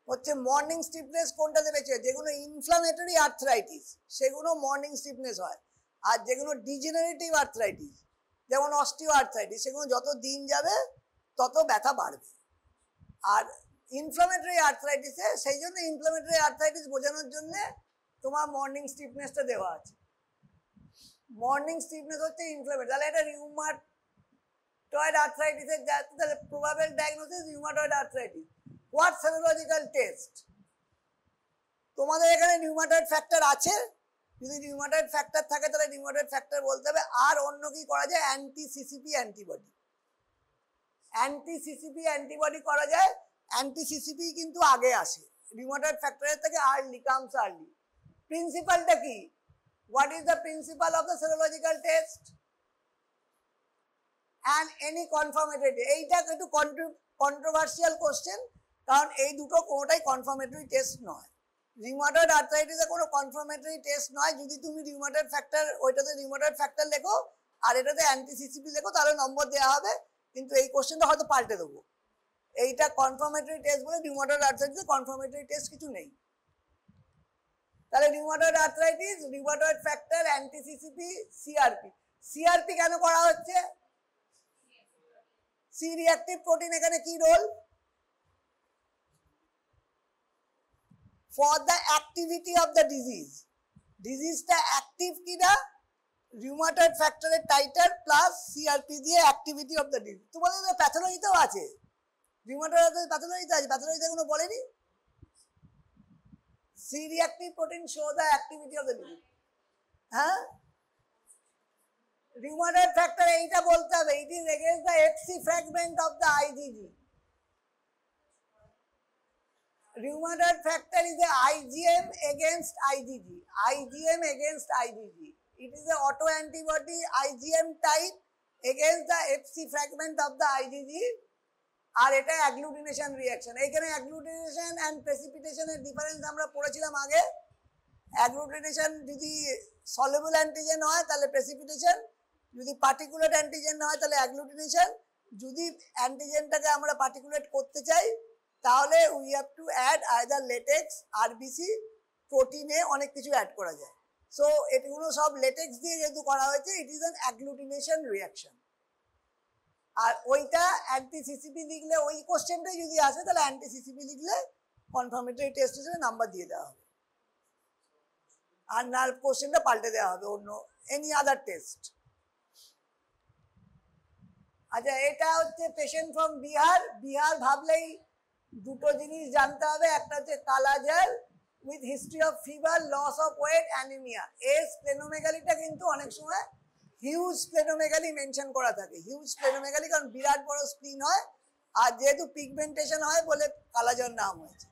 A: হচ্ছে মর্নিং স্টিফনেস কোনটাতে বেশি হয়? যেগুলো ইনফ্লামেটরি আর্থ্রাইটিস সেগুলো মর্নিং স্টিফনেস হয়, আর যেগুলো ডিজেনারেটিভ আর্থ্রাইটিস যেমন অস্টিও আর্থ্রাইটিস, সেগুলো যত দিন যাবে তত ব্যথা বাড়বে। আর ইনফ্লামেটরি আর্থ্রাইটিসে, সেই জন্য ইনফ্লামেটরি আর্থ্রাইটিস বোঝানোর জন্য তোমার মর্নিং স্টিফনেসটা দেওয়া আছে। মর্নিং স্টিফনেস হচ্ছে ইনফ্লামেটরি, তাহলে এটা রিউমাটয়েড আর্থ্রাইটিসের যাচ্ছে, তাহলে probable diagnosis rheumatoid arthritis. What serological test? তোমাদের এখানে রিউমাটয়েড ফ্যাক্টর আছে, যদি রিউমাটয়েড ফ্যাক্টর থাকে তাহলে রিউমাটয়েড ফ্যাক্টর বলতে হবে। আর অন্য কি করা যায়? Anti CCP antibody, anti CCP antibody করা যায়। অ্যান্টি সিসিপি কিন্তু আগে আসে রিউমাটয়েড ফ্যাক্টরের থেকে, আর্লি কামস আর্লি। প্রিন্সিপালটা কি? What is the principle of the serological test? And any confirmatory. এইটা একটু কন্ট্রোভার্সিয়াল কোশ্চেন, কারণ এই দুটো কোনোটাই কনফার্মেটরি টেস্ট নয়। রিউমাটয়েড আর্থ্রাইটিসে কোনো কনফার্মেটরি টেস্ট নয়। যদি তুমি রিউমাটয়েড ফ্যাক্টর, ওইটাতে রিউমাটয়েড ফ্যাক্টর লেখো আর এটাতে অ্যান্টি সিসিপি লেখো, তাহলে নম্বর দেওয়া হবে। কিন্তু এই কোশ্চেনটা হয়তো পাল্টে দেবো, এইটা কনফার্মেটরি টেস্ট বলে, রিউমাটয়েড আর্থ্রাইটিসে কনফার্মেটরি টেস্ট কিছু নেই। তাহলে rheumatoid arthritis, rheumatoid factor, anti CCP, CRP. CRP কেন করা হচ্ছে? সি রিঅ্যাক্টিভ প্রোটিন এখানে কি রোল? For the activity of the disease. ডিজিজটা অ্যাক্টিভ কিনা রিউমাটয়েড ফ্যাক্টরের টাইটার প্লাস সিআরপি দিয়ে অ্যাক্টিভিটি অফ দ্য ডিজিজ। তোমাদের প্যাথোলজিতেও আছে, রিউমাটয়েড প্যাথোলজিতে আছে, প্যাথোলজিতে কোনো বলেনি? C reactive protein show the activity of the disease. হ্যাঁ, রিউমাটয়েড ফ্যাক্টর এইটা বলতে হবে, it is against the FC fragment of the IgG. Rheumatoid factor is a IgM against IgG. IgM against IgG. It is a autoantibody IgM type against the Fc fragment of the IgG. আর এটা অ্যাগ্লুটিনেশন রিঅ্যাকশন। এইখানে অ্যাগ্লুটিনেশন অ্যান্ড প্রেসিপিটেশনের ডিফারেন্স আমরা পড়েছিলাম আগে। অ্যাগ্লুটিনেশন যদি সলিউবল অ্যান্টিজেন হয় তাহলে প্রেসিপিটেশন, যদি পার্টিকুলেট অ্যান্টিজেন হয় তাহলে অ্যাগ্লুটিনেশন। যদি অ্যান্টিজেনটাকে আমরা পার্টিকুলেট করতে চাই তাহলে we have to add either latex, RBC, প্রোটিনে অনেক কিছু অ্যাড করা যায়। সো এগুলো সব লেটেক্স দিয়ে যেহেতু করা হয়েছে, it is an agglutination reaction. আর ওইটা অ্যান্টি সিসিপি লিখলে, ওই কোশ্চেনটাই যদি আসে তাহলে অ্যান্টি সিসিপি লিখলে কনফার্মেটরি টেস্ট হিসেবে নাম্বার দিয়ে দেওয়া হবে, আর না কোশ্চেনটা পাল্টে দেওয়া হবে অন্য এনি আদার টেস্ট। আচ্ছা, এটা হচ্ছে পেশেন্ট ফ্রম বিহার। বিহার ভাবলেই দুটো জিনিস জানতে হবে, একটা হচ্ছে kala-azar with history of fever, loss of weight, anaemia. এর স্প্লেনোমেগালিটা কিন্তু অনেক সময় হিউজ স্প্লেনোমেগালি মেনশন করা থাকে, হিউজ স্প্লেনোমেগালি, কারণ বিরাট বড় স্প্লিন হয়, আর যেহেতু পিগমেন্টেশন হয় বলে কালাজার নাম হয়েছে।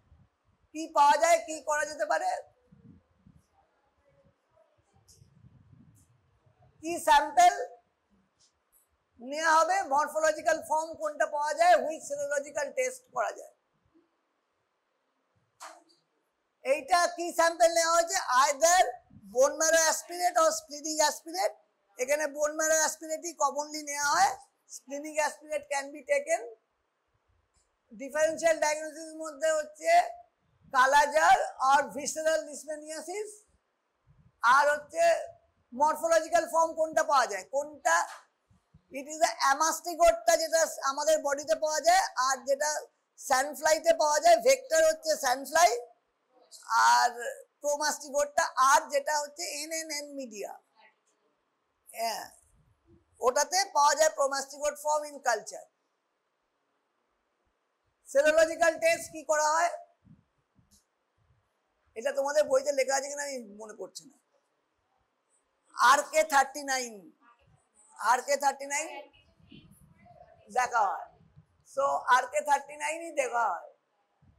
A: কি পাওয়া যায়, কি করা যেতে পারে? কি স্যাম্পল নেওয়া হবে, মরফোলজিক্যাল ফর্ম কোনটা পাওয়া যায়, হুইচ সেরোলজিক্যাল টেস্ট করা যায়। এইটা কি স্যাম্পল নেওয়া হয়েছে? Either bone marrow aspirate or splenic aspirate. এখানে বোন ম্যারো অ্যাসপিরেটই কমনলি নেওয়া হয়, splenic aspirate can be taken. Differential diagnosis মধ্যে হচ্ছে কালাজার আর ভিসেরাল লিসমেনিয়াসিস, আর হচ্ছে মরফোলজিক্যাল ফর্ম কোনটা পাওয়া যায়, কোনটা ইট ইজ দ্য অ্যামাস্টিগোটটা যেটা আমাদের বডিতে পাওয়া যায়, আর যেটা স্যান্ডফ্লাইতে পাওয়া যায়, ভেক্টর হচ্ছে স্যান্ডফ্লাই, আর প্রোমাস্টিগোটটা, আর যেটা হচ্ছে NNN মিডিয়া, হ্যাঁ ওটাতে পাওয়া যায় promastigote form in culture. Serological test কি করা হয়, এটা তোমাদের বইতে লেখা আছে কিনা আমি মনে পড়ছে না। RK39, RK39 দেখা হয়, সো RK39ই দেখা হয়।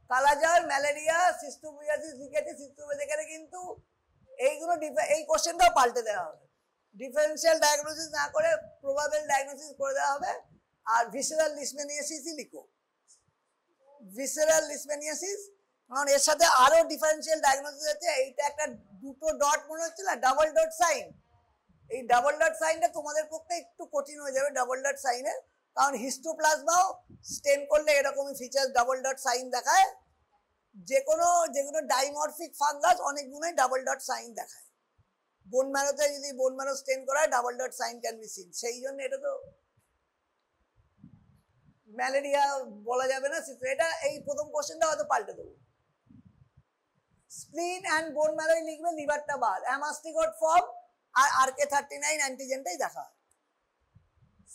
A: কালাজার, ম্যালেরিয়া, সিস্টোমিয়াসিস লিখেছে, সিস্টোমিয়াসিস এখানে কিন্তু এইগুলো এই কোশ্চেনটাও পাল্টে দেওয়া হবে, ডিফারেন্সিয়াল ডায়াগনোসিস না করে প্রবাবল ডায়াগনোসিস করে দেওয়া হবে। আর ভিসেরাল লিসমেনিয়াসিসই লিখো, ভিসেরাল লিসমেনিয়াসিস, কারণ এর সাথে আরো ডিফারেন্সিয়াল ডায়াগনোসিস আছে। এইটা একটা দুটো ডট মনে হচ্ছে না, ডাবল ডট সাইন, এই ডাবল ডট সাইনটা তোমাদের পক্ষে একটু কঠিন হয়ে যাবে ডাবল ডট সাইনের, কারণ হিস্টোপ্লাজমাও স্টেন করলে এরকমই ফিচার ডাবল ডট সাইন দেখায়। যেগুলো ডাইমরফিক ফাঙ্গাস অনেকগুলোই ডাবল ডট সাইন দেখায়। বোন ম্যারোতে যদি বোন ম্যারো স্টেন করা হয় double dot sign can be seen, সেই জন্য এটা তো ম্যালেরিয়া বলা যাবে না। এটা এই প্রথম কোশ্চেনটা হয়তো পাল্টে দেবো। স্প্লিন অ্যান্ড বোন ম্যারোই লিখবে, লিভারটা বাদ। অ্যামাস্টিগোট ফর্ম আর RK39 অ্যান্টিজেনটাই দেখা হয়।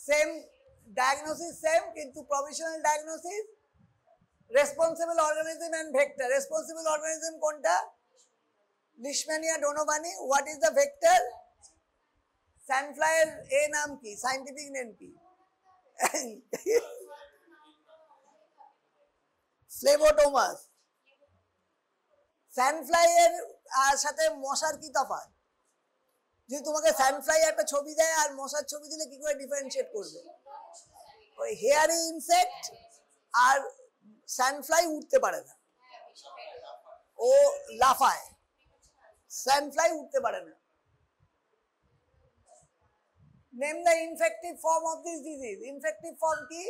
A: সেম ডায়াগনোসিস সেম, কিন্তু provisional diagnosis responsible organism and vector. Responsible organism কোনটা? Leishmania donovani. What is the vector? স্যান্ডফ্লাইয়ের এ নাম কি, সাইন্টিফিক নেম কি? ফ্লেবোটোমাস। স্যান্ডফ্লাই এর সাথে মশার কি তফাৎ? যদি তোমাকে স্যান্ডফ্লাই একটা ছবি দেয় আর মশার ছবি দিলে কি করে ডিফারেন্সিয়েট করবে? ওই হেয়ারি ইনসেক্ট আর স্যান্ডফ্লাই উঠতে পারে না, ও লাফায়, স্যান্ডফ্লাই উঠতে পারে না। Name the infective form of this disease. Infective form কি?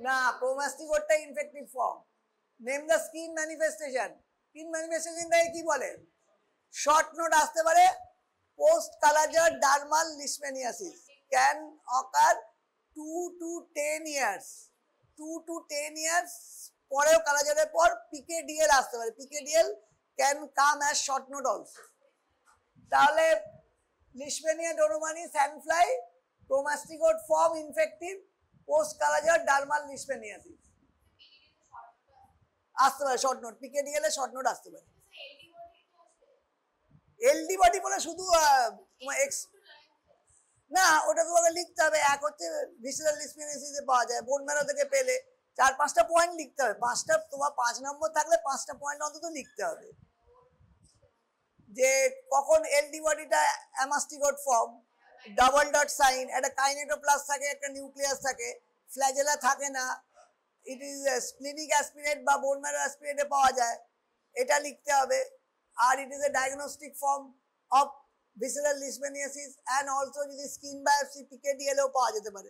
A: না, প্রোমাস্টিগোরটা infective form. Name the skin manifestation. Skin ম্যানিফেস্টেশনটাকে কি বলে? শর্ট নোট আসতে পারে। Post kala-azar dermal leishmaniasis can occur 2 to 10 years। 2 to 10 years পরেও কালাজারের পর পিকেডিএল আসতে পারে। PKDL can come as short note also. তাহলে leishmania donovani, sandfly, promastigote form infective, post kala-azar dermal leishmaniasis আসতে পারে শর্ট নোট। পিকেডিএল এ শর্ট নোট আসতে পারে। এলডি বডি বলে শুধু তোমার এক্স না, ওটা তোমাকে লিখতে হবে। এক হচ্ছে ভিসেরাল লিশম্যানিয়াসিসে পাওয়া যায়, বোন ম্যারো থেকে পেলে 4-5টা পয়েন্ট লিখতে হবে। 5টা, তোমার 5 নম্বর থাকলে 5টা পয়েন্ট অন্তত লিখতে হবে। যে কখন এলডি বডিটা অ্যামাস্টিগোট ফর্ম, ডাবল ডট সাইন, একটা কাইনেটোপ্লাস থাকে, একটা নিউক্লিয়াস থাকে, ফ্ল্যাজেলা থাকে না, ইট ইজ স্প্লিনিক অ্যাসপিরেট বা বোন ম্যারো অ্যাসপিরেটে পাওয়া যায়, এটা লিখতে হবে। আর it is a diagnostic form of visceral leishmaniasis and also যদি স্কিন বায়োপসি পিকেডিএল এও পাওয়া যেতে পারে।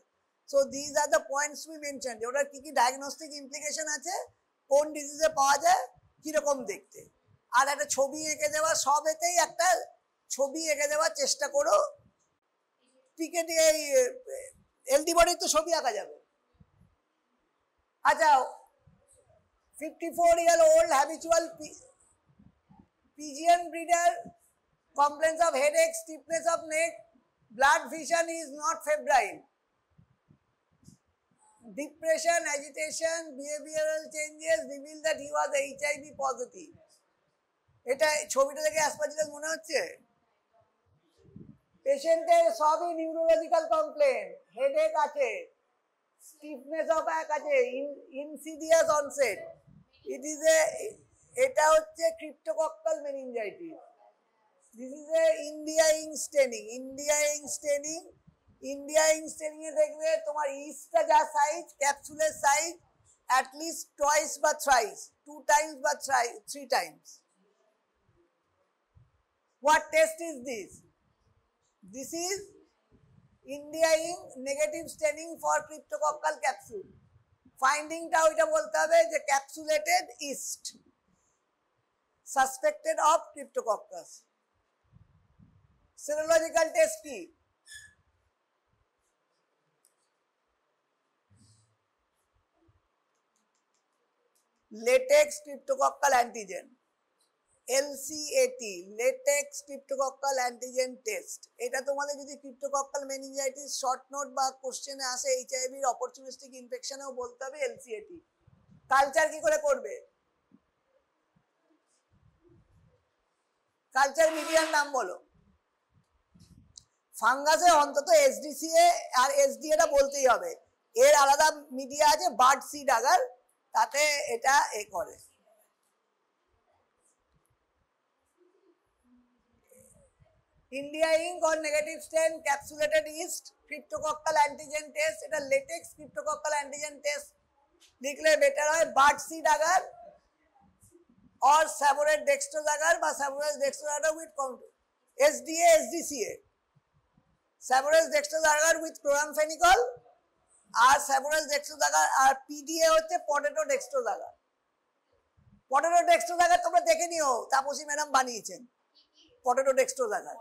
A: So this are the points we mentioned. ওটার কি কি ডায়াগনস্টিক ইমপ্লিকেশন আছে, কোন ডিজিজে পাওয়া যায়, কিরকম দেখতে, আর একটা ছবি এঁকে দেওয়া। সব এতেই একটা ছবি এঁকে দেওয়ার চেষ্টা করো। পিকেডি এই এলডি বডির তো ছবি আঁকা যাবে। আচ্ছা, 54-year-old habitual Pigeon breeder complaints of headache, stiffness of neck, blood vision is not febrile, depression, agitation, behavioral changes reveal that he was HIV positive. এটা ছবিটা দেখে অ্যাসপারজিলাস মনে হচ্ছে? পেশেন্টের সবই নিউরোলজিক্যাল কমপ্লেন, হেডেক আছে, স্টিফনেস অফ এক আছে, insidious onset. It is a, এটা হচ্ছে cryptococcal meningitis. This is a Indiaing staining. Indiaing staining এ দেখবে তোমার ইস্টটা যা সাইজ, ক্যাপসুলের সাইজ at least twice বা thrice, 2 times বা 3 times. What test is this? This is Indiaing negative staining for cryptococcal capsule. Findingটা ওইটা বলতে হবে যে capsulated yeast suspected of cryptococcus. Serological test কি? latex cryptococcal antigen, LCAT, latex cryptococcal antigen test। এটা তোমাদের যদি cryptococcal meningitis শর্ট নোট বা কোশ্চেনে আসে, HIV এর অপরচুনিস্টিক ইনফেকশনেও বলতে হবে LCAT। কালচার কি করে করবে? কালচার মিডিয়ার নাম বলো। ফাঙ্গাসে অন্তত SDCA আর SDA বলতেই হবে। এর আলাদা মিডিয়া আছে বার্ড সিড আগার, তাতে এটা করে। Indiaing or negative stain capsulated yeast cryptococcal antigen test, এটা latex cryptococcal antigen test লিখলে বেটার হয়। Bird seed agar or Saboret dextrose agar বা Saboret dextrose agar with SDA SDCA, Saboret dextrose agar with chloramphenicol আর Saboret dextrose agar আর PDA হচ্ছে potato dextrose agar. Potato dextrose agar তোমরা দেখে নিও, তাপসী ম্যাডাম বানিয়েছেন potato dextrose agar.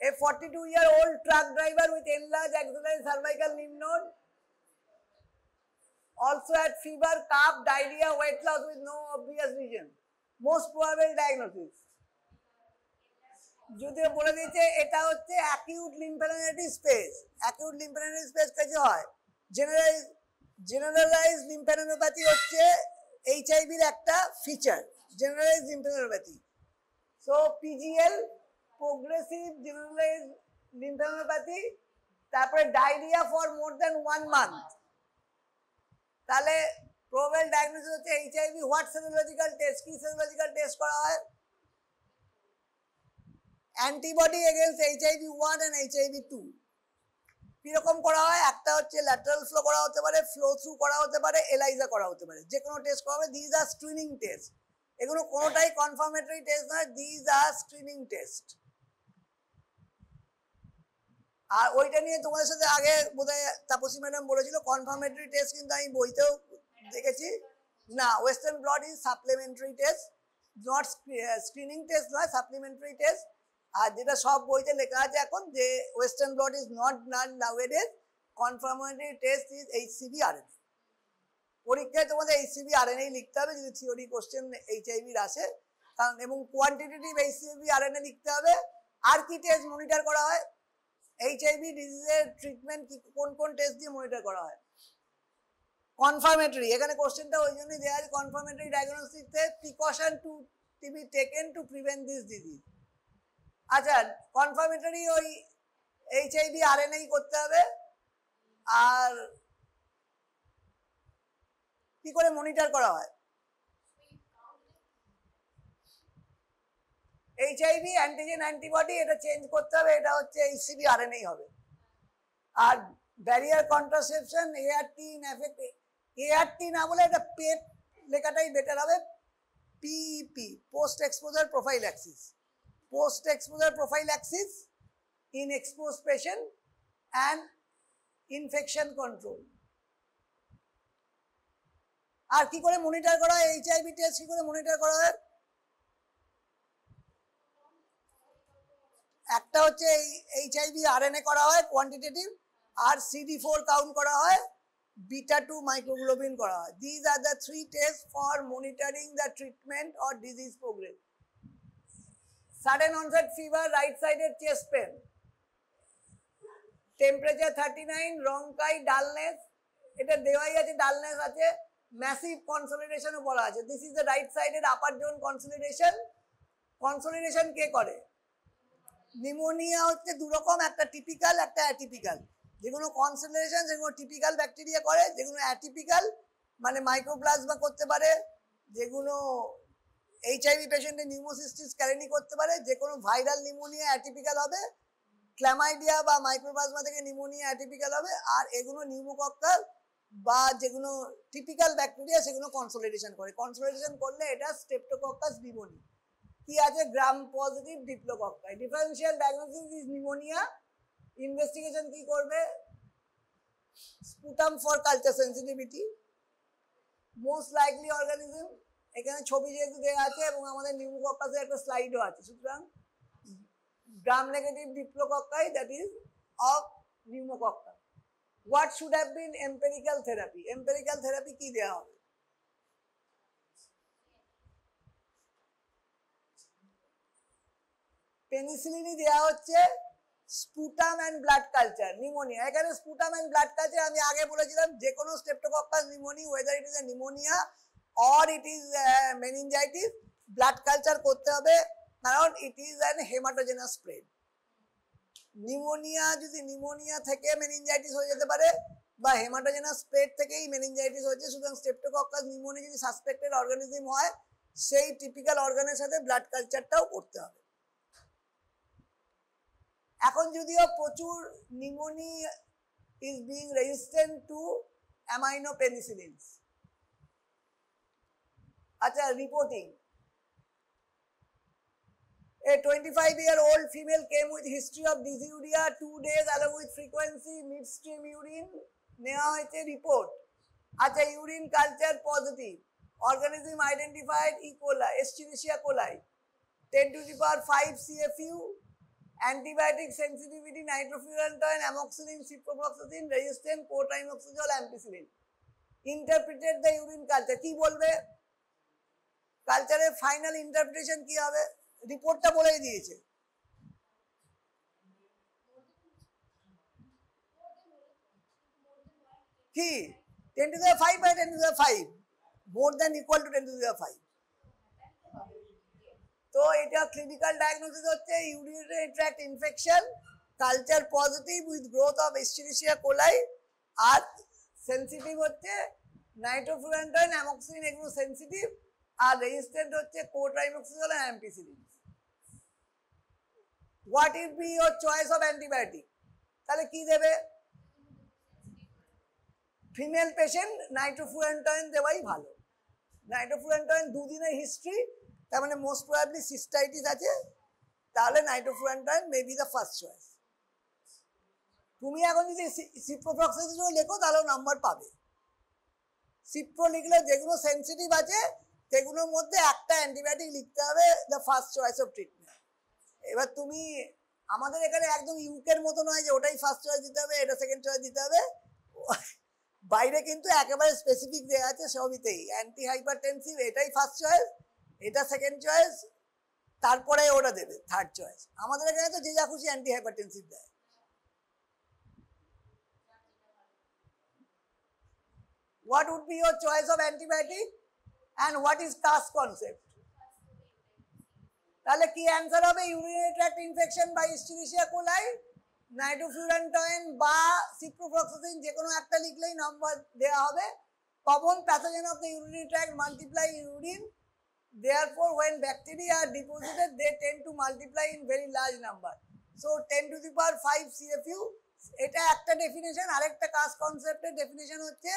A: A 42-year-old truck driver with enlarged axillary cervical lymph node also had fever, cough, diarrhea, weight loss with no obvious reason. Most probable diagnosis. যদিও বলে দিয়েছে এটা হচ্ছে acute lymphadenitis space. Acute lymphadenitis space কাছে হয় জেনারেলাইজ লিম্ফোডেনোপ্যাথি হচ্ছে এইচআইভির একটা feature, generalise lymphadenopathy. So PGL progressive generalise lymphadenopathy, তারপরে diarrhoea for more than 1 month। তাহলে প্রবাবল ডায়াগনোসিস হচ্ছে এইচআইভি। হোয়াট সেরোলজিক্যাল টেস্ট, কি সেরোলজিক্যাল টেস্ট করা হয়? Antibody against HIV 1 and HIV 2 কিরকম করা হয়? একটা হচ্ছে ল্যাটারাল ফ্লো করা হতে পারে, ফ্লো থ্রু করা হতে পারে, এলাইজা করা হতে পারে, যে কোনো টেস্ট করা হবে। দিজ আর স্ক্রিনিং টেস্ট, এগুলো কোনোটাই কনফার্মেটরি টেস্ট নয়, দিজ আর স্ক্রিনিং টেস্ট। আর ওইটা নিয়ে তোমাদের সাথে আগে বোধহয় তাপসী ম্যাডাম বলেছিল, কনফার্মেটরি টেস্ট কিন্তু আমি বইতেও দেখেছি না, western blot is supplementary test, not screening test নয়, সাপ্লিমেন্টারি টেস্ট। আর যেটা সব বইতে লেখা আছে এখন যে western blot is not done nowadays, confirmatory test is HCV RNA. পরীক্ষায় তোমাদের এইচসিভি আরএনএ লিখতে হবে যদি থিওরি কোশ্চেন এইচআইভির আসে, কারণ এবং কোয়ান্টিটেটিভ এইচসিভি আরএনএ লিখতে হবে। আর কি টেস্ট মনিটর করা হয়? এইচআইভি ডিজিজের ট্রিটমেন্ট কোন কোন টেস্ট দিয়ে মনিটর করা হয়? কনফার্মেটরি, এখানে কোশ্চেনটা ওই জন্যই দেওয়া আছে, কনফার্মেটরি ডায়াগনোস্টিক্সে precaution to be taken to prevent this disease. আচ্ছা, কনফার্মেটরি ওই এইচআইভি আরএনএ করতে হবে। আর কি করে মনিটর করা হয়? এইচআইভি অ্যান্টিজেন অ্যান্টিবডি এটা চেঞ্জ করতে হবে, এটা হচ্ছে এইচসিভি আরএনএ হবে। আর barrier contraception, ART in effect, ART না বলে এটা পেপ লেখাটাই বেটার হবে, PEP, post exposure prophylaxis, post exposure prophylaxis in expose patient and infection control. আর কি করে মনিটর করা হয় এইচআইভি টেস্ট, কি করে মনিটর করা হয়? একটা হচ্ছে এইচআইভি আরএনএ করা হয় কোয়ান্টিটেটিভ, আর CD4 কাউন্ট করা হয়, beta-2 মাইক্রোগ্লোবিন করা হয়। These are the 3 tests for monitoring the treatment or disease progress. Sudden onset fever, right sided chest pain, temperature 39, রংকাই, dullness, এটা দেওয়াই আছে, ডালনেস আছে, ম্যাসিভ কনসলিডেশনও বলা আছে। দিস ইজ দ্য রাইট সাইডের আপার জোন কনসলিডেশন। কনসলিডেশন কে করে? নিউমোনিয়া হচ্ছে দু রকম, একটা টিপিক্যাল, একটা অ্যাটিপিক্যাল। যেগুলো কনসলিডেশন যেগুলো টিপিক্যাল ব্যাকটেরিয়া করে, যেগুলো অ্যাটিপিক্যাল মানে মাইক্রোপ্লাজমা করতে পারে, যেগুলো এইচআইভি পেশেন্টের নিউমোসিস্টিস ক্যারেনি করতে পারে, যে কোনো ভাইরাল নিউমোনিয়া অ্যাটিপিক্যাল হবে, ক্ল্যামাইডিয়া বা মাইক্রোপ্লাজমা থেকে নিউমোনিয়া অ্যাটিপিক্যাল হবে। আর এগুলো নিউমোকক্কাল বা যেগুলো টিপিক্যাল ব্যাকটেরিয়া সেগুলো কনসলিডেশন করে। কনসলিডেশন করলে এটা স্ট্রেপ্টোকক্কাস নিউমোনি। কি আছে? Gram positive diplococci. Differential diagnosis is pneumonia. Investigation কি করবে? Sputum for culture sensitivity, most likely organism, এখানে ছবি যেহেতু দেওয়া আছে এবং আমাদের নিউমোকক্কাসের একটা স্লাইডও আছে, সুতরাং gram negative diplococci, that is of pneumococci. What should have been empirical therapy? Empirical therapy কি দেওয়া হবে? পেনিসিলিনই দেওয়া হচ্ছে। Sputum and blood culture, pneumonia, এখানে স্পুটাম অ্যান্ড ব্লাড কালচার আমি আগে বলেছিলাম যে কোনো streptococcus pneumoniae, whether it is a pneumonia or it is meningitis, blood culture করতে হবে, কারণ it is an haematogenous spread. Pneumonia যদি নিউমোনিয়া থেকে মেনিনজাইটিস হয়ে যেতে পারে, বা হেমাটোজেনাস স্প্রেড থেকেই মেনিনজাইটিস হচ্ছে, সুতরাং স্ট্রেপ্টোকক্কাস নিউমোনিয়া যদি সাসপেক্টেড অর্গানিজম হয়, সেই টিপিক্যাল অর্গানের সাথে ব্লাড কালচারটাও করতে হবে। এখন যদিও প্রচুর pneumoniae is being resistant to aminopenicillins. আচ্ছা, reporting, a 25-year-old female came with history of dysuria 2 days along with frequency midstream urine, নেওয়া হয়েছে রিপোর্ট। আচ্ছা, urine culture positive, organism identified E coli, Escherichia coli, 10⁵ CFU, antibiotic sensitivity, nitrofurantoin, amoxicillin, ciprofloxacin, resistant cotrimazole, ampicillin. Interpreted the urine culture, কি বলবে? কালচারের ফাইনাল ইন্টারপ্রিটেশন কি হবে? রিপোর্টটা বলেই দিয়েছে। কি 10 to the 5 by 10 to the 5 more than equal to 10 to the 5 তো এটা ক্লিনিক্যাল ডায়াগনোসিস হচ্ছে urinary tract infection culture positive with growth of Escherichia coli আর সেনসিটিভ হচ্ছে নাইট্রোফুরান্টয়েন অ্যামোক্সিলিন এগুলো সেনসিটিভ আর রেজিস্ট্যান্ট হচ্ছে কোট্রাইমোক্সিজোল আর ampicillin what is be your choice of antibiotic তাহলে কি দেবে ফিমেল পেশেন্ট নাইট্রোফুরান্টয়েন দেওয়াই ভালো নাইট্রোফুরান্টয়েন দুদিনের হিস্ট্রি তার মানে মোস্ট প্রবাবলি সিস্টাইটিস আছে তাহলে nitrofurantoin may be the first choice তুমি এখন যদি সিপ্রোফ্লক্সাসিন লেখো তাহলেও নাম্বার পাবে সিপ্রো লিখলে যেগুলো সেনসিটিভ আছে সেগুলোর মধ্যে একটা অ্যান্টিবায়োটিক লিখতে হবে the first choice of treatment এবার তুমি আমাদের এখানে একদম ইউকের মতো নয় যে ওটাই ফার্স্ট চয়েস দিতে হবে এটা সেকেন্ড চয়েস দিতে হবে বাইরে কিন্তু একেবারে স্পেসিফিক দেওয়া আছে সবইতেই অ্যান্টি হাইপারটেনসিভ এটাই ফার্স্ট চয়েস এটা সেকেন্ড চয়েস তারপরে ওটা দেবে থার্ড চয়েস আমাদের এখানে তো যে যা খুশি অ্যান্টি হাইপারটেনসিভ দেয় what would be your choice of antibiotic and what is task concept তাহলে কি অ্যান্সার হবে ইউরিনারি ট্র্যাক্ট ইনফেকশন বাই এস্চেরিশিয়া কোলাই নাইট্রোফুরান্টয়েন বা সিপ্রোফ্লক্সাসিন যে কোনো একটা লিখলেই নাম্বার দেওয়া হবে common pathogen of the urinary tract multiply in urine therefore when bacteria are deposited they tend to multiply in very large number so 10 to the power 5 CFU এটা একটা ডেফিনেশন আরেকটা কাজ কনসেপ্টের ডেফিনেশন হচ্ছে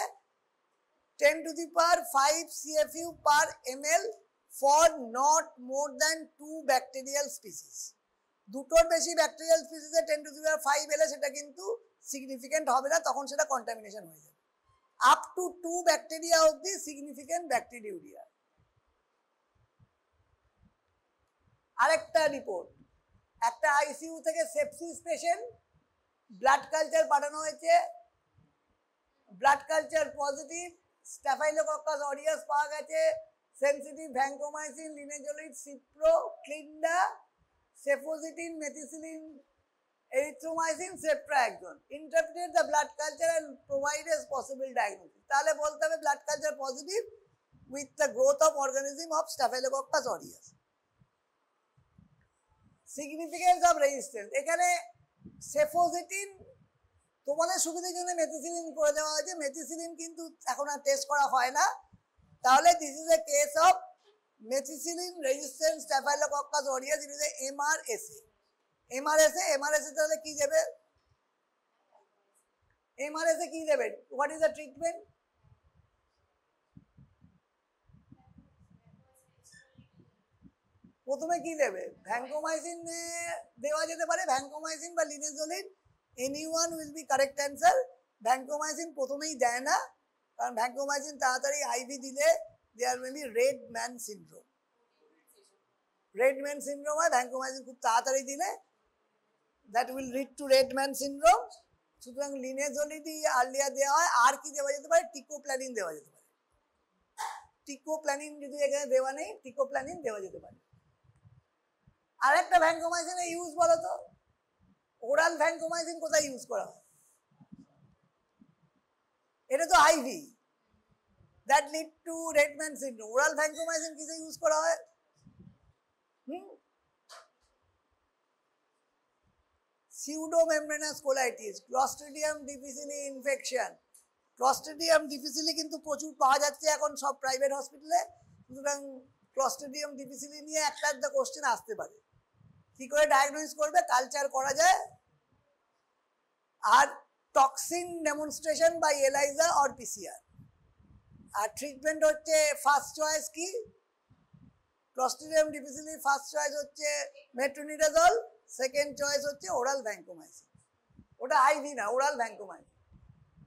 A: 10 to the power 5 CFU per ml for not more than 2 bacterial species দুটোর বেশি ব্যাকটেরিয়াল স্পিসিসে 10 to the power 5 এলে সেটা কিন্তু সিগনিফিকেন্ট হবে না তখন সেটা কন্টামিনেশন হয়ে যাবে আপ টু 2 ব্যাকটেরিয়া অবধি সিগনিফিকেন্ট ব্যাকটেরিউরিয়া আরেকটা রিপোর্ট একটা আইসিইউ থেকে সেপসিস পেশেন্ট ব্লাড কালচার পাঠানো হয়েছে blood culture positive Staphylococcus aureus পাওয়া গেছে sensitive vancomycin linezolid cipro clinda cefoxitin methicillin erythromycin ceftriaxone interpret the blood culture and provide a possible diagnosis তাহলে বলতে হবে blood culture positive with the growth of organism of Staphylococcus aureus significance of resistance এখানে সেফোজিটিন তোমাদের সুবিধার জন্য মেথিসিলিন করে দেওয়া হয়েছে মেথিসিলিন কিন্তু এখন আর টেস্ট করা হয় না তাহলে this is A case of methicillin resistant staphylococcus aureus it is A MRSA তাহলে কি দেবে এমআরএসএ কি দেবে হোয়াট ইজ দ্য ট্রিটমেন্ট প্রথমে কি দেবে ভ্যাঙ্কোমাইসিন দেওয়া যেতে পারে ভ্যাঙ্কোমাইসিন বা linezolid anyone will be correct answer vancomycin প্রথমেই দেয় না কারণ ভ্যাঙ্কোমাইসিন তাড়াতাড়ি আইভি দিলে there may be red man syndrome হয় ভ্যাঙ্কোমাইসিন খুব তাড়াতাড়ি দিলে that will lead to red man syndrome সুতরাং লিনেজোলিডই আর্লিয়ার দেওয়া হয় আর কি দেওয়া যেতে পারে টিকোপ্ল্যানিন দেওয়া যেতে পারে টিকোপ্ল্যানিন যদি এখানে দেওয়া নেই টিকোপ্ল্যানিন দেওয়া যেতে পারে আরেকটা ভ্যাঙ্কোমাইসিনের ইউজ বলো তো ওরাল ভ্যাঙ্কোমাইসিন কোথায় ইউজ করা হয় এটা তো IV that lead to red man syndrome oral vancomycin কিসে ইউজ করা হয় pseudomembranous colitis clostridium difficile infection Clostridium difficile কিন্তু প্রচুর পাওয়া যাচ্ছে এখন সব প্রাইভেট হসপিটালে সুতরাং ক্লস্ট্রিডিয়াম ডিফিসিলি নিয়ে একটা একটা কোশ্চেন আসতে পারে কি করে ডায়াগনোসিস করবে কালচার করা যায় আর toxin demonstration by ELISA or PCR আর ট্রিটমেন্ট হচ্ছে ফার্স্ট চয়েস কি ক্লস্ট্রিডিয়াম ডিফিসিলি ফার্স্ট চয়েস হচ্ছে মেট্রোনিডাজল সেকেন্ড চয়েস হচ্ছে ওরাল ভ্যাঙ্কোমাইসিন ওটা আইভি না ওরাল ভ্যাঙ্কোমাইসিন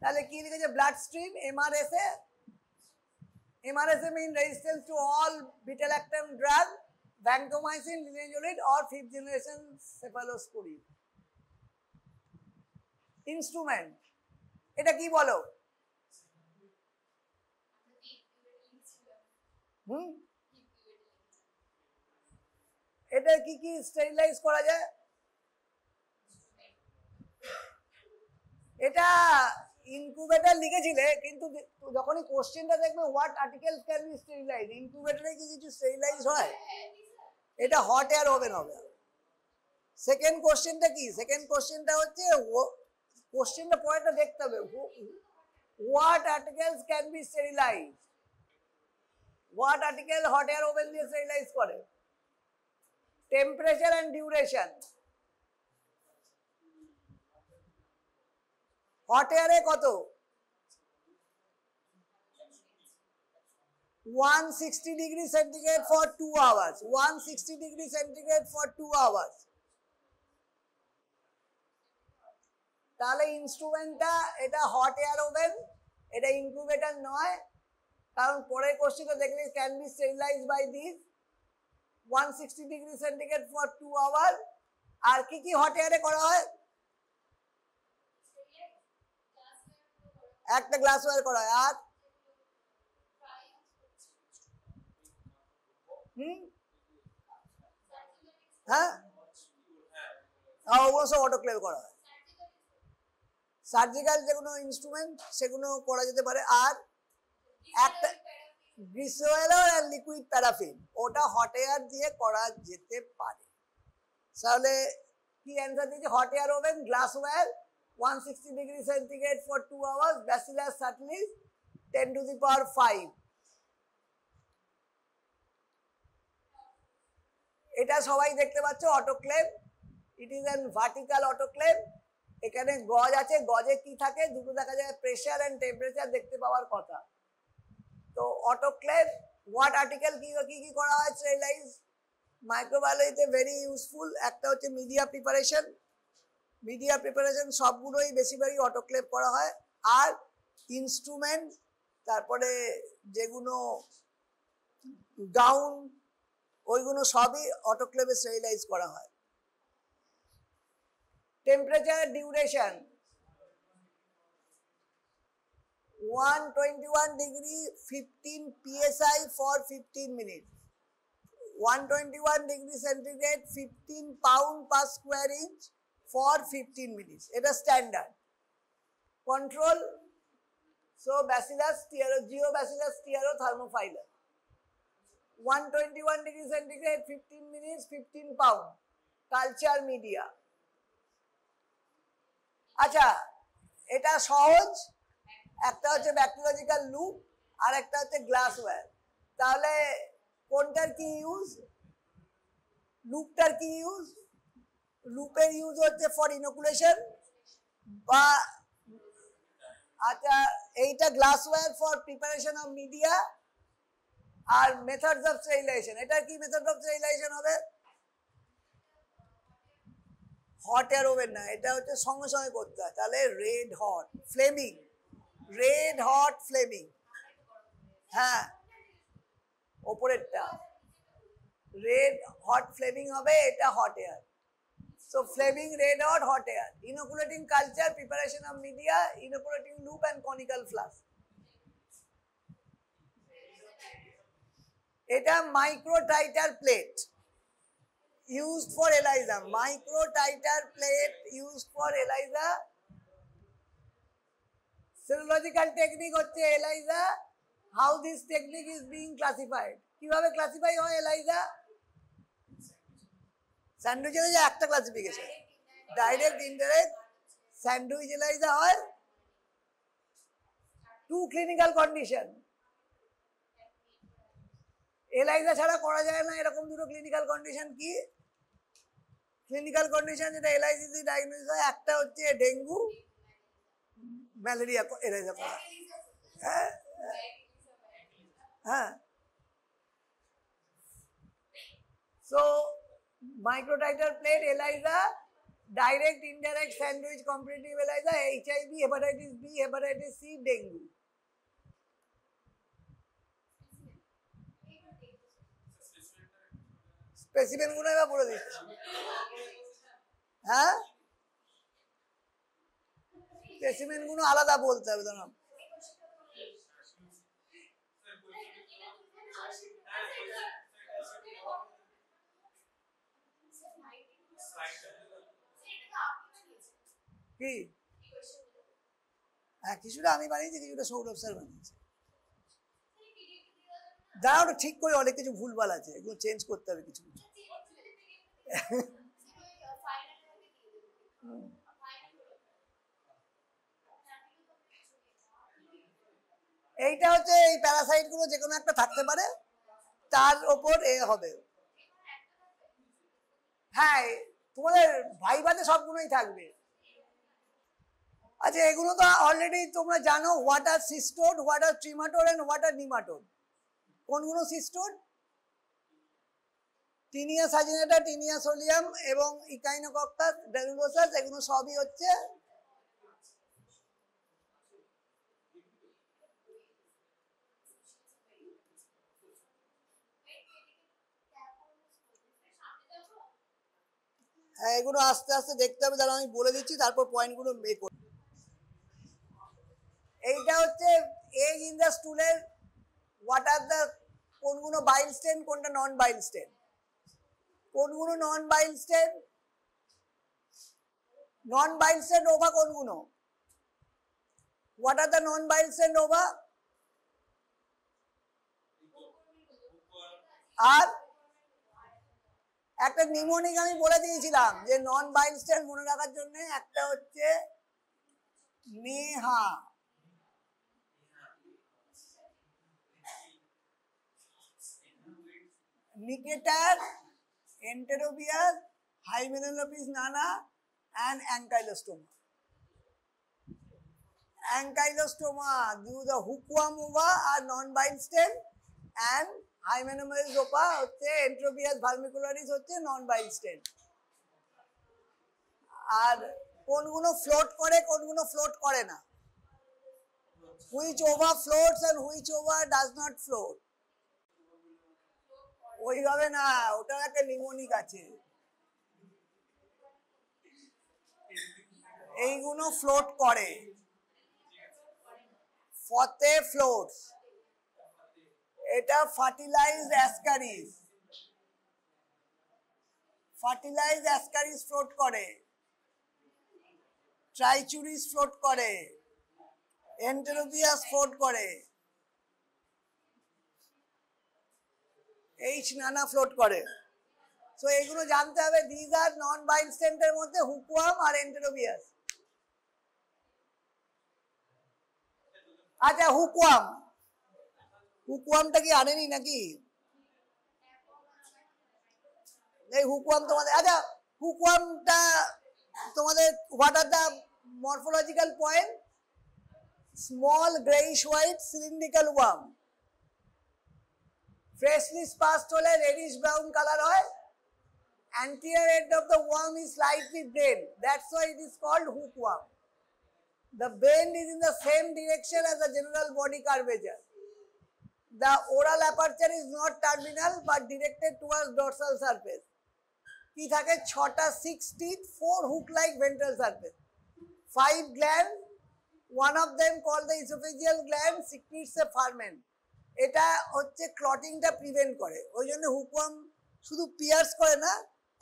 A: তাহলে কি লিখেছে blood stream MRSA mean resistance to all beta lactam drug vancomycin linezolid or fifth generation cephalosporin instrument এটা কি বলো এটা কি কি স্টেরিলাইজ করা যায় এটা ইনকিউবেটর লিখেছিলে, কিন্তু যখনই কোশ্চেনটা দেখবে what articles can be sterilize, ইনকিউবেটরে কি কিছু স্টেরিলাইজ হয়? এটা হট এয়ার ওভেন হবে। সেকেন্ড কোশ্চেনটা কি? সেকেন্ড কোশ্চেনটা হচ্ছে, কোশ্চেনটা পরেরটা দেখতে হবে, what articles can be sterilize, what article hot air oven দিয়ে স্টেরিলাইজ করে? Temperature and duration. হট এয়ারে কত? 160 degree centigrade for 2 hours, 160 degree centigrade for 2 hours। তাহলে ইনস্ট্রুমেন্টটা এটা হট এয়ার ওভেন, এটা ইনকিউবেটর নয়, কারণ পরের কোশ্চেনটা দেখলে can be sterilise by this 160 degree centigrade for 2 hours। আর কি কি হট এয়ারে করা হয়? একটা গ্লাস ওয়্যার করা হয়। আর হ্যাঁ, ওগুলো সব অটোক্লেভ করা হয়। সার্জিক্যাল যেগুলো ইনস্ট্রুমেন্ট সেগুলো করা যেতে পারে। আর একটা গ্রিস অয়েল আর লিকুইড প্যারাফিন, ওটা হট এয়ার দিয়ে করা যেতে পারে। তাহলে কি অ্যান্সার দিয়েছে? Hot air oven, glassware, 160 degree centigrade for 2 hours, Bacillus subtilis 10 to the power 5। এটা সবাই দেখতে পাচ্ছ autoclave, it is an vertical autoclave. এখানে গজ আছে, গজে কি থাকে? দুটো দেখা যায়, প্রেসার এন্ড টেম্পারেচার দেখতে পাওয়ার কথা। তো অটোক্লেভ, হোয়াট আর্টিকেল কি কি করা হয় স্টেরিলাইজ? মাইক্রোবায়োলজিতে very useful. একটা হচ্ছে মিডিয়া প্রিপারেশন, মিডিয়া প্রিপারেশন সবগুলোই বেশিরভাগই অটোক্লেভ করা হয়। আর ইনস্ট্রুমেন্ট, তারপরে যেগুলো গাউন, ওইগুলো সবই অটোক্লেভে স্টেরিলাইজ করা হয়। Temperature duration, 121 degree 15 psi for 15 minutes, 121 degree centigrade 15 pound per square inch for 15 minutes। এটা standard control. So Bacillus Geobacillus stearothermophilus, 121 degree centigrade 15 minutes 15 pound, culture media. আচ্ছা, এটা সহজ। একটা হচ্ছে ব্যাকটেরিওলজিক্যাল লুপ আর একটা হচ্ছে গ্লাস ওয়্যার। তাহলে কোনটার কি ইউজ? লুপটার কি ইউজ? লুপের ইউজ হচ্ছে ফর ইনোকুলেশন বা, আচ্ছা এইটা glass ware for preparation of media. আর মেথডস অফ স্টেরিলাইজেশন, এটা কি মেথড অফ স্টেরিলাইজেশন হবে? হট এয়ার ওভেন না, এটা হচ্ছে সঙ্গে সঙ্গে করতে হয়। তাহলে red hot flaming, red hot flaming. হ্যাঁ, ওপরেরটা রেড হট ফ্লেমিং হবে, এটা hot air. So flaming, red hot, hot air. Inoculating culture, preparation of media, inoculating loop and conical flask. এটা microtiter plate used for ELISA, microtiter plate used for ELISA। serological technique হচ্ছে ELISA। how this technique is being classified, কিভাবে ক্লাসিফাই হয় ELISA? স্যান্ডউইচের যে একটা classification, direct indirect. Sandwich ELISA হয় টু ক্লিনিক্যাল কন্ডিশন। ELISA ছাড়া করা যায় না, এরকম দুটো ক্লিনিক্যাল কন্ডিশন। কি ক্লিনিক্যাল কন্ডিশন যেটা এলআইসি ডায়াগনোসিস হয়? একটা হচ্ছে ডেঙ্গু, ম্যালেরিয়া ELISA করা। হ্যাঁ হ্যাঁ। So microtiter plate ELISA, direct indirect sandwich comparative ELISA, HIV, hepatitis B, hepatitis C, dengue. Specimen গুলো এবার বলে দিচ্ছি। হ্যাঁ, স্পেসিমেন গুলো আলাদা বলতে হবে। ধরুন কি, হ্যাঁ কিছুটা আমি বানিয়েছি, কিছুটা সৌরভ স্যার বানিয়েছে। দাঁড়াও ঠিক করে, অনেক কিছু ভুলভাল আছে, এগুলো চেঞ্জ করতে হবে কিছু কিছু। এইটা হচ্ছে এই প্যারাসাইট গুলো যে কোনো একটা থাকতে পারে, তার ওপর এ হবে। হ্যাঁ তোমাদের ভাইভাতে সবগুলোই থাকবে। আচ্ছা এগুলো তো অলরেডি তোমরা জানো, what are cestode, what are trematode and what are nematode. কোনগুলো cestode? Taenia saginata, Taenia solium এবং ইকাইনোকক্কাস গ্র্যানুলোসাস, এগুলো সবই হচ্ছে এগুলো আস্তে আস্তে দেখতে হবে, যারা আমি বলে দিচ্ছি তারপর পয়েন্টগুলো বের করব। এইটা হচ্ছে এগ ইন দ্য স্টুলের হোয়াট আর দ্য, কোনগুলো বাইল স্টেন কোনটা নন বাইল স্টেন, কোনগুলো নন বাইল স্টেন, নন বাইল স্টেন ওভা কোনগুলো, হোয়াট আর দ্য নন বাইল স্টেন ওভা, আর একটা নিমোনিক আমি বলে দিয়েছিলাম যে নন বাইল স্টেন মনে রাখার জন্য, একটা হচ্ছে নেহা, নিকেটার, এন্টেরোবিয়াস, হাইমেনোলোপিস নানা and ankylostoma. Ankylostoma, the hookworm ova are non-bile stem and Hymenemoris opa হচ্ছে Enterobius vermicularis হচ্ছে non-bile stem. আর কোনগুলো ফ্লোট করে কোনগুলো ফ্লোট করে না, which ova floats and which ova does not float, ওইভাবে না, ওটার একটা নিমোনিক আছে। এইগুলো ফ্লোট করে, ফতে ফ্লোটস, এটা fertilised ascaris, fertilised ascaris float করে, ট্রাইচুরিস ফ্লোট করে, এন্টেরোবিয়াস ফ্লোট করে, এইচ নানা ফ্লোট করে। সো এইগুলো জানতে হবে, দিস আর নন বাইল স্টেমের মধ্যে হুকওয়ার্ম আর এন্টেরোবিয়াস। আচ্ছা হুকওয়ার্ম, হুকওয়ার্মটা কি আনেনি নাকি? এই হুকওয়ার্ম তোমাদের, আচ্ছা হুকওয়ার্মটা তোমাদের what are the morphological point, small greyish white cylindrical worm, freshly passed হলে রেডিশ ব্রাউন কালার হয়, anterior end of the worm is slightly bent, that's why it is called hookworm. The bend is in the same direction as the general body curvature. The oral aperture is not terminal but directed towards dorsal surface. কি থাকে, 6টা 6 teeth, 4 hook like ventral surface, 5 glands, one of them called the esophageal gland secretes a ferment. এটা হচ্ছে ক্লটিংটা প্রিভেন্ট করে, ওই জন্য হুকওয়ার্ম শুধু পিয়ার্স করে না,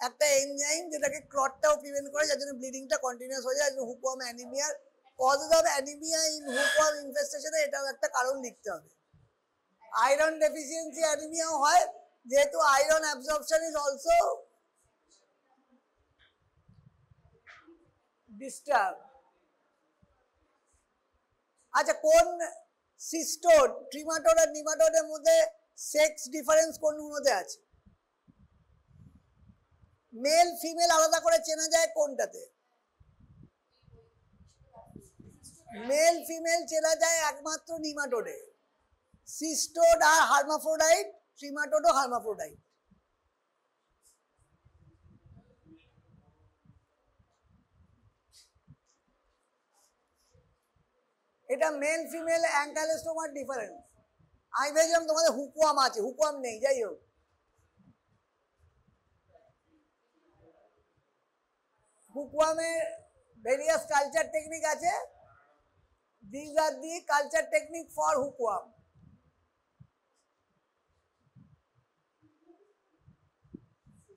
A: একটা এনজাইম যেটাকে ক্লটটাও প্রিভেন্ট করে, যার জন্য ব্লিডিংটা কন্টিনিউয়াস হয়ে যায়। Hookworm anaemia, causes of anaemia in hookworm ইনফেস্টেশনে এটাও একটা কারণ লিখতে হবে। আয়রন ডেফিসিয়েন্সি অ্যানিমিয়াও হয়, যেহেতু iron absorption is also disturb. আচ্ছা কোন সিস্টোড, ট্রিমাটোড আর নিমাটোডের মধ্যে সেক্স ডিফারেন্স কোনগুলোতে আছে? মেল ফিমেল আলাদা করে চেনা যায় কোনটাতে? মেল ফিমেল চেনা যায় একমাত্র নিমাটোডে, সিস্টোড আর হার্মাফ্রোডাইট, ট্রিমাটোড ও হার্মাফ্রোডাইট। এটা মেল ফিমেল অ্যাঙ্কাইলোস্টোমার ডিফারেন্স। আমি ভেবেছিলাম তোমাদের হুকওয়ার্ম আছে, হুকওয়ার্ম নেই, যাই হোক। হুকওয়ার্মের ভেরিয়াস কালচার টেকনিক আছে, this are the culture technique for hookworm.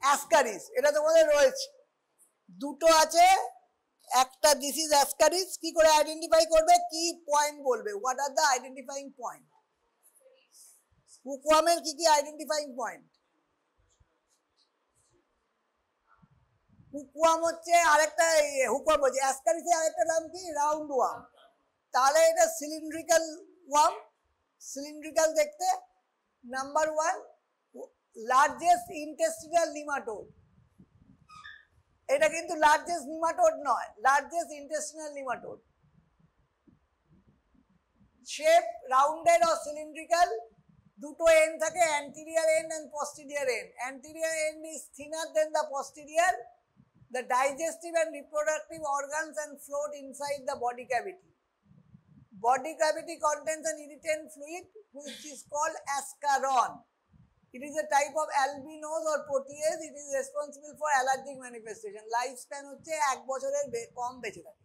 A: Ascaris এটা তোমাদের রয়েছে, দুটো আছে, একটা দিস ইজ অ্যাসকারিস, কি করে আইডেন্টিফাই করবে, কি পয়েন্ট বলবে, what are the identifying point? হুকওয়ামের কি কি আইডেন্টিফাইং পয়েন্ট? হুকওয়াম হচ্ছে আরেকটা, হুকওয়াম হচ্ছে অ্যাসকারিসের আরেকটা নাম কি, রাউন্ড ওয়ার্ম। তাহলে এটা সিলিন্ড্রিক্যাল ওয়ার্ম, সিলিন্ড্রিক্যাল দেখতে। Number 1, largest intestinal nematode. এটা কিন্তু লার্জেস্ট নিমাটোড নয়, largest intestinal nematode. Shape rounded or cylindrical, দুটো এন্ড থাকে, anterior end end posterior end. Anterior end is thinner than the posterior. The digestive and reproductive organs and float inside the body cavity. Body cavity contains an irritant fluid which is called ascaron. It is a type of albinose or protease. It is responsible for allergic manifestation. Lifespan হচ্ছে 1 বছরের কম বেঁচে থাকে।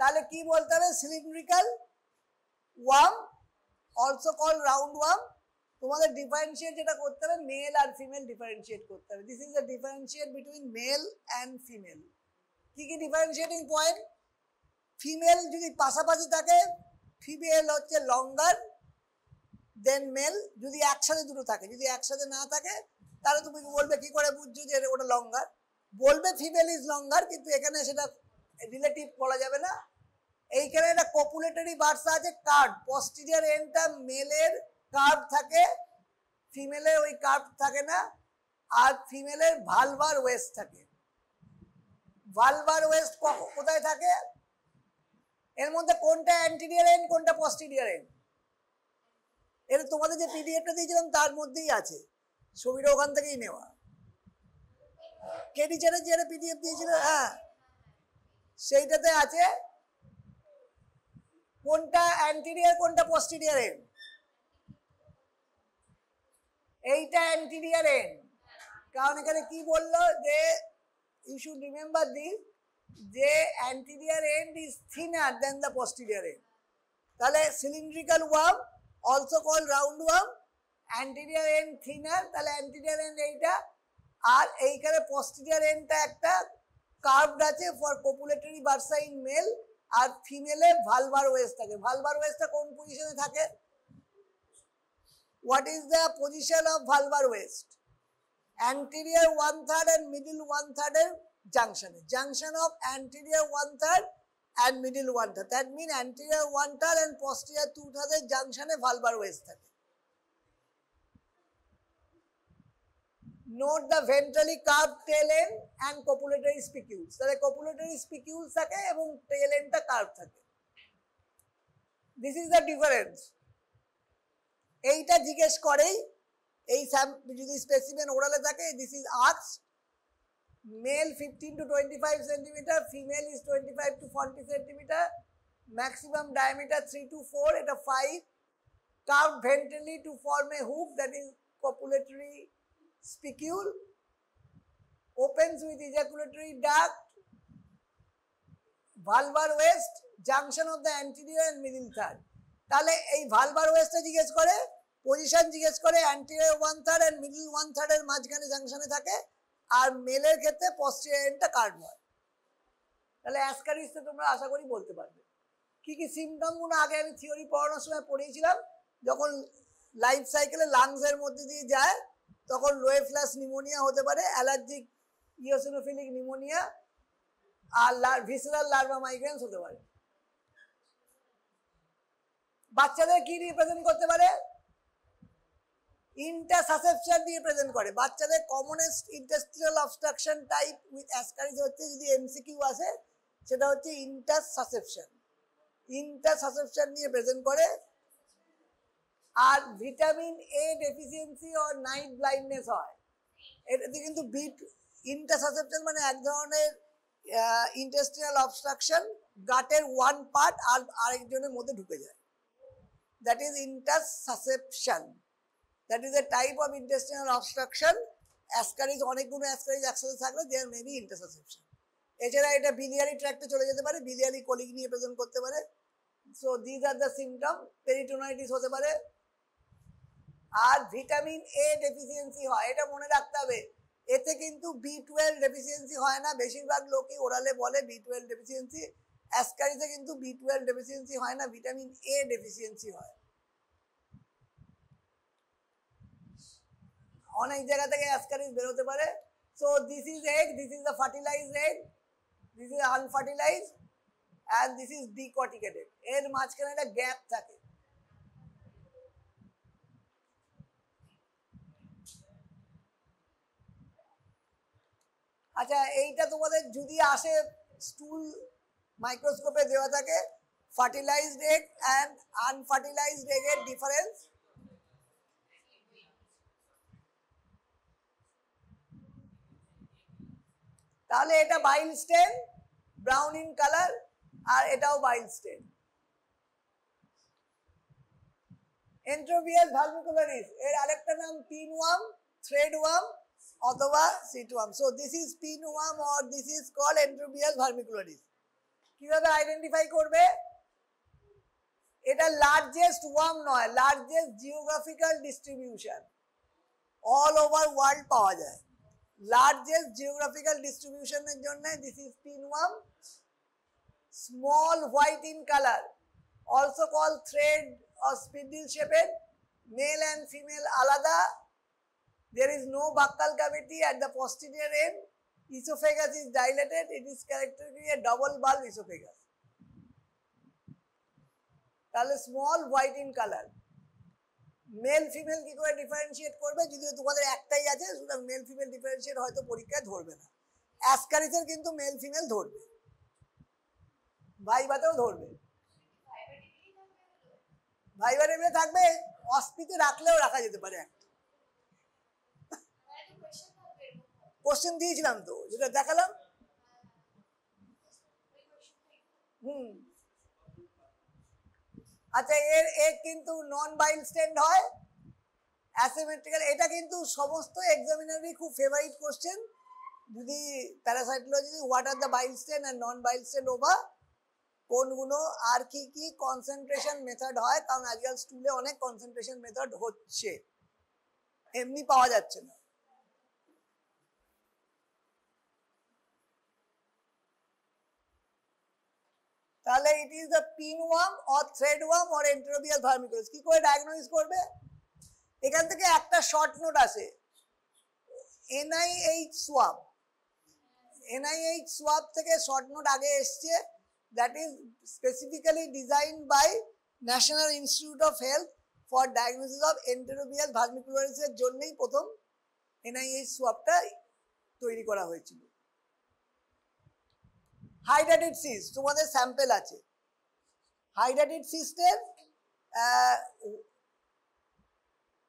A: তাহলে কি বলতে হবে, cylindrical worm, also called round worm। তোমাদের ডিফারেন্সিয়েট যেটা করতে হবে, মেল আর ফিমেল ডিফারেন্সিয়েট করতে হবে। This is the differentiate between male and female. কি কি ডিফারেন্সিয়েটিং পয়েন্ট? ফিমেল যদি পাশাপাশি থাকে, ফিমেল হচ্ছে লঙ্গার দেন মেল। যদি একসাথে দুটো থাকে, যদি একসাথে না থাকে তাহলে তুমি বলবে, কি করে বুঝছো যে ওটা লঙ্গার? বলবে ফিমেল ইজ লঙ্গার, কিন্তু এখানে সেটা রিলেটিভ বলা যাবে না। এইখানে একটা কপুলেটরি বার্সা আছে, কার্ভ, পস্টেরিয়র এন্ডটা মেলের কার্ভ থাকে, ফিমেলের ওই কার্ভ থাকে না। আর ফিমেলের ভালভার ওয়েস্ট থাকে। ভালভার ওয়েস্ট কোথায় থাকে? এর মধ্যে কোনটা অ্যান্টেরিয়র এন্ড, কোনটা পস্টেরিয়র এন্ড? এটা তোমাদের যে পিডিএফটা দিয়েছিলাম তার মধ্যেই আছে, ছবিটা ওখান থেকেই নেওয়া। কে টিচারের যে পিডিএফ দিয়েছিল, হ্যাঁ সেইটাতে আছে কোনটা অ্যান্টেরিয়র কোনটা পস্টেরিয়র এন্ড। এইটা অ্যান্টেরিয়র এন্ড, কারণ এখানে কি বললো যে ইউ শুড রিমেম্বার দিস, যে anterior end is thinner than the posterior end. তাহলে cylindrical worm, also called round worm, anterior end thinner, তাহলে অ্যান্টেরিয়র এন্ড এইটা। আর এইখানে পস্টেরিয়র এন্ডটা একটা কার্ভড আছে for copulatory bursa in male, আর ফিমেলে ভালভার ওয়েস্ট থাকে। ভালভার ওয়েস্টটা কোন পজিশনে থাকে? What is the position of vulvar waist? Anterior 1/3 and middle 1/3 এর junction. Junction of anterior 1/3 and middle 1/3. That means anterior 1/3 and posterior 2/3 এর junction এ vulvar waist থাকে। Note the ventrally curved tail end and copulatory spicules. তাহলে copulatory spicules থাকে এবং tail endটা curved থাকে। This is the difference. এইটা জিজ্ঞেস করেই, এই যদি স্পেসিমেন ওরালে থাকে, this is Ascaris, male 15 to 25 centimetre, female is 25 to 40 centimetre, maximum diameter 3 to 4, এটা 5, curved ventrally to form a hook, that is copulatory spicule, opens with ejaculatory duct, vulvar waist, junction of the anterior and middle third. তাহলে এই ভালভার ওয়েস্টে জিজ্ঞেস করে, পজিশন জিজ্ঞেস করে, অ্যান্টেরিয়র 1/3 এন্ড মিডল 1/3 এর মাঝখানে জাংশনে থাকে, আর মেলের ক্ষেত্রে পস্টেরিয়র এন্ডটা কার্ভ হয়। তাহলে অ্যাসকারিসটা তোমরা আশা করি বলতে পারবে। কি কি সিমটমগুলো আগে আমি থিওরি পড়ানোর সময় পড়িয়েছিলাম, যখন লাইফ সাইকেলে লাংসের মধ্যে দিয়ে যায় তখন লোয়ে ফ্লাস নিউমোনিয়া হতে পারে, অ্যালার্জিক ইওসিনোফিলিক নিউমোনিয়া, আর ভিসেরাল লার্ভা মাইগ্রেন্স হতে পারে। বাচ্চাদের কি রিপ্রেজেন্ট করতে পারে? ইন্টারসাসেপশন দিয়ে প্রেজেন্ট করে। বাচ্চাদের commonest intestinal obstruction type with ascaris হচ্ছে, যদি এমসিকিউ আসে সেটা হচ্ছে ইন্টারসাসেপশন। ইন্টারসাসেপশন নিয়ে প্রেজেন্ট করে। আর ভিটামিন এ ডেফিসিয়েন্সি ও নাইট ব্লাইন্ডনেস হয়, এটাতে কিন্তু ইন্টারসাসেপশন মানে এক ধরনের ইন্টেস্টিনাল অবস্ট্রাকশন, গাটের ওয়ান পার্ট আর আরেকজনের মধ্যে ঢুকে যায়, that is intussusception. That is a type of intestinal obstruction. Ascaris, অনেকগুলো অ্যাসকারিস একসাথে থাকলে দেয়ার মে বি ইন্টারসাসেপশন। এছাড়া এটা বিলিয়ারি ট্র্যাক্টে চলে যেতে পারে, বিলিয়ারি কোলিক নিয়ে প্রেজেন্ট করতে পারে। So these are the symptom. Peritonitis হতে পারে। আর ভিটামিন এ ডেফিসিয়েন্সি হয়, এটা মনে রাখতে হবে। এতে কিন্তু B12 ডেফিসিয়েন্সি হয় না, বেশিরভাগ লোকই ওরালে বলে B12 ডেফিসিয়েন্সি, অ্যাসকারিসে কিন্তু B12 ডেফিসিয়েন্সি হয় না, ভিটামিন A ডেফিসিয়েন্সি হয়। অনেক জায়গা থেকে অ্যাসকারিস বেরোতে পারে। So this is egg, this is the fertilized egg, this is unfertilized and this is decorticated, এর মাঝখানে একটা গ্যাপ থাকে। আচ্ছা, এইটা তোমাদের যদি আসে স্টুল মাইক্রোস্কোপে দেওয়া থাকে, ফার্টিলাইজড এগ অ্যান্ড আনফার্টিলাইজড এগের ডিফারেন্স। তাহলে এটা বাইল স্টেন, ব্রাউন ইন কালার, আর এটাও বাইল স্টেন। এন্ট্রোবিয়াস ভার্মিকুলারিস এর আরেকটা নাম পিনওয়ার্ম, থ্রেডওয়ার্ম অথবা seatworm. So this is pinworm or this is called Enterobius vermicularis. কিভাবে আইডেন্টিফাই করবে? এটা লার্জেস্ট ওয়ার্ম নয়, largest geographical distribution, all over world পাওয়া যায়। লার্জেস্ট জিওগ্রাফিক্যাল ডিস্ট্রিবিউশনের জন্য this is pinworm. Small white in colour, also call thread or spindle shaped, male and female alada. There is no buccal cavity at the posterior end. Esophagus is dilated. It is characteristically a double bulb esophagus. তাহলে small white in colour. Male female কি করে ডিফারেন্সিয়েট করবে? যদিও তোমাদের একটাই আছে, সুতরাং মেল ফিমেল ডিফারেন্সিয়েট হয়তো পরীক্ষায় ধরবে না। অ্যাসকারিসের কিন্তু মেল ফিমেল ধরবে, ভাইভাতেও ধরবে। ভাইবার এমনি থাকবে, অস্পিতে রাখলেও রাখা যেতে পারে। একটা কোশ্চেন দিয়েছিলাম তো, যেটা দেখালাম। আচ্ছা, এর কিন্তু নন বাইল স্ট্যান্ড হয়, অ্যাসিমেট্রিক্যাল। এটা কিন্তু সমস্ত এক্সামিনারই খুব ফেভারিট কোশ্চেন। যদি parasitology, what are the bile stained and non bile stained ova, কোনগুলো আর কি কি কনসেন্ট্রেশন মেথড হয়, কারণ আজকাল স্টুলে অনেক কনসেন্ট্রেশন মেথড হচ্ছে, এমনি পাওয়া যাচ্ছে না। তাহলে it is the pinworm or threadworm or Enterobius vermicularis. কি করে ডায়াগনোসিস করবে? এখান থেকে একটা শর্ট নোট আসে, NIH সোয়াব। NIH সোয়াব থেকে শর্ট নোট আগে এসছে, that is specifically designed by National Institute of Health for diagnosis of enterobial vermicularis এর জন্যই প্রথম NIH সোয়াবটা তৈরি করা হয়েছিল। হাইড্রাটেড সিস্ট, তোমাদের স্যাম্পল আছে। হাইড্রাটেড সিস্টের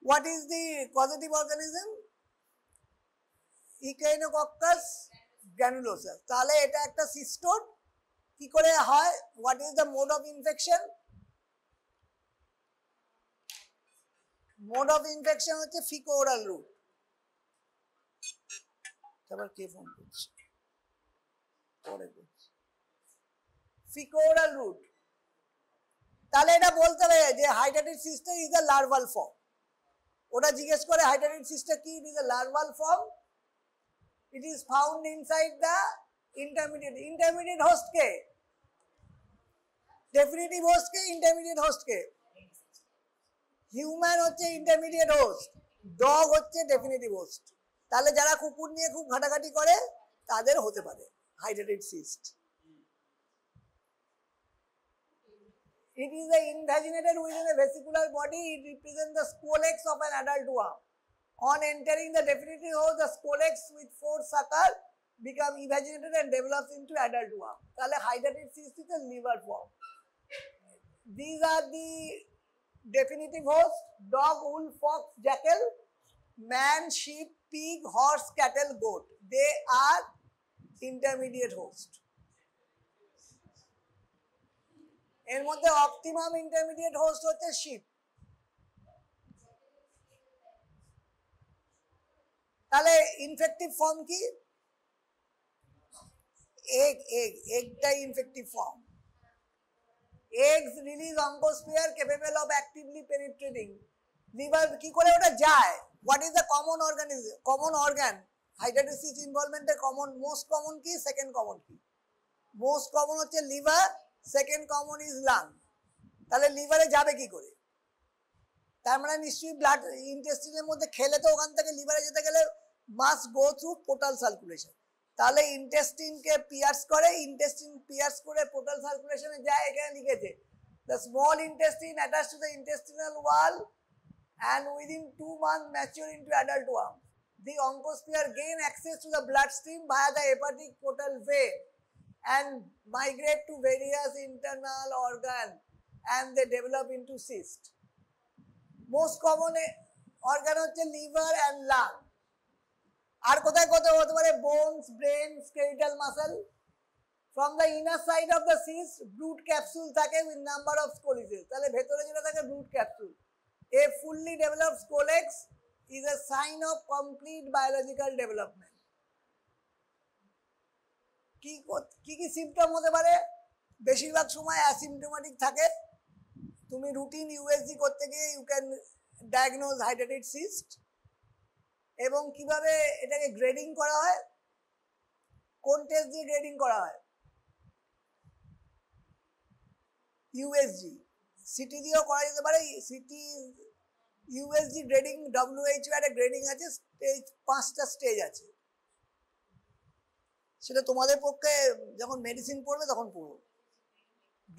A: what is the causative organism? Echinococcus granulosus। তাহলে এটা একটা সিস্টোড। কি করে হয়? What is the mode of infection? Mode of infection হচ্ছে ফিকো ওরাল রুট। আবার কে ফোন করছে? পরে করছে। Faeco oral route. তাহলে এটা বলতে হবে যে হাইড্রাটেড cyst is the larval form. ওটা জিজ্ঞেস করে হাইড্রাটেড সিস্টার কি? It is the larval form. It is found inside the intermediate host কে? ডেফিনিটিভ হোস্ট কে, ইন্টারমিডিয়েট হোস্ট কে? হিউম্যান হচ্ছে ইন্টারমিডিয়েট হোস্ট, ডগ হচ্ছে ডেফিনিটিভ হোস্ট। তাহলে যারা কুকুর নিয়ে খুব ঘাটাঘাটি করে তাদের হতে পারে hydrated cyst. It is invaginated within a vesicular body. It represents the scolex of an adult worm. On entering the definitive host, the scolex with 4 sucker become invaginated and develops into adult worm. তাহলে hydrated cyst is a liver form. These are the definitive hosts: dog, wolf, fox, jackal, man, sheep, pig, horse, cattle, goat. They are intermediate host. এর মধ্যে অপটিমাম ইন্টারমিডিয়েট হোস্ট হচ্ছে শিপ। তাহলে ইনফেক্টিভ ফর্ম কি? এগটাই infective form. eggs release oncosphere capable of actively penetrating liver। কি করে ওটা যায়? What is the common organ? হাইড্রেটেড সিস্ট ইনভলভমেন্টের কমন মোস্ট কমন কি, সেকেন্ড কমন কি? মোস্ট কমন হচ্ছে liver, second common is lung. তাহলে লিভারে যাবে কি করে? তার মানে নিশ্চয়ই ব্লাড ইন্টেস্টিনের মধ্যে খেলে তো ওখান থেকে লিভারে যেতে গেলে must go through portal circulation. তাহলে ইন্টেস্টিনকে পিয়ার্স করে, ইন্টেস্টিন পিয়ার্স করে পোর্টাল সার্কুলেশনে যায়। এখানে লিখেছে the small intestine attached to the intestinal wall and within 2 months mature into adult worm. The oncosphere gain access to the bloodstream via the hepatic portal vein and migrate to various internal organ and they develop into cyst. Most common organ হচ্ছে liver and lung. আর কোথায় কোথায় হতে পারে? bones, brain, skeletal muscle. From the inner side of the cyst, brood capsule থাকে with number of scolex. তাহলে ভেতরে যেটা থাকে brood capsule. A fully developed scolex is a sign of complete biological development. কি কি সিম্পটম হতে পারে? বেশিরভাগ সময় অ্যাসিম্পটোমেটিক থাকে। তুমি রুটিন ইউএসজি করতে গিয়ে ইউ ক্যান ডায়াগনোজ হাইড্রেটেড সিস্ট। এবং কিভাবে এটাকে গ্রেডিং করা হয়? কোন টেস্ট দিয়ে গ্রেডিং করা হয়? ইউএসজি। সিটি দিয়েও করা যেতে পারে। সিটি ইউএসজি গ্রেডিং, ডব্লিউএইচও একটা গ্রেডিং আছে, স্টেজ 5টা স্টেজ আছে। সেটা তোমাদের পক্ষে যখন মেডিসিন পড়বে তখন পড়বো।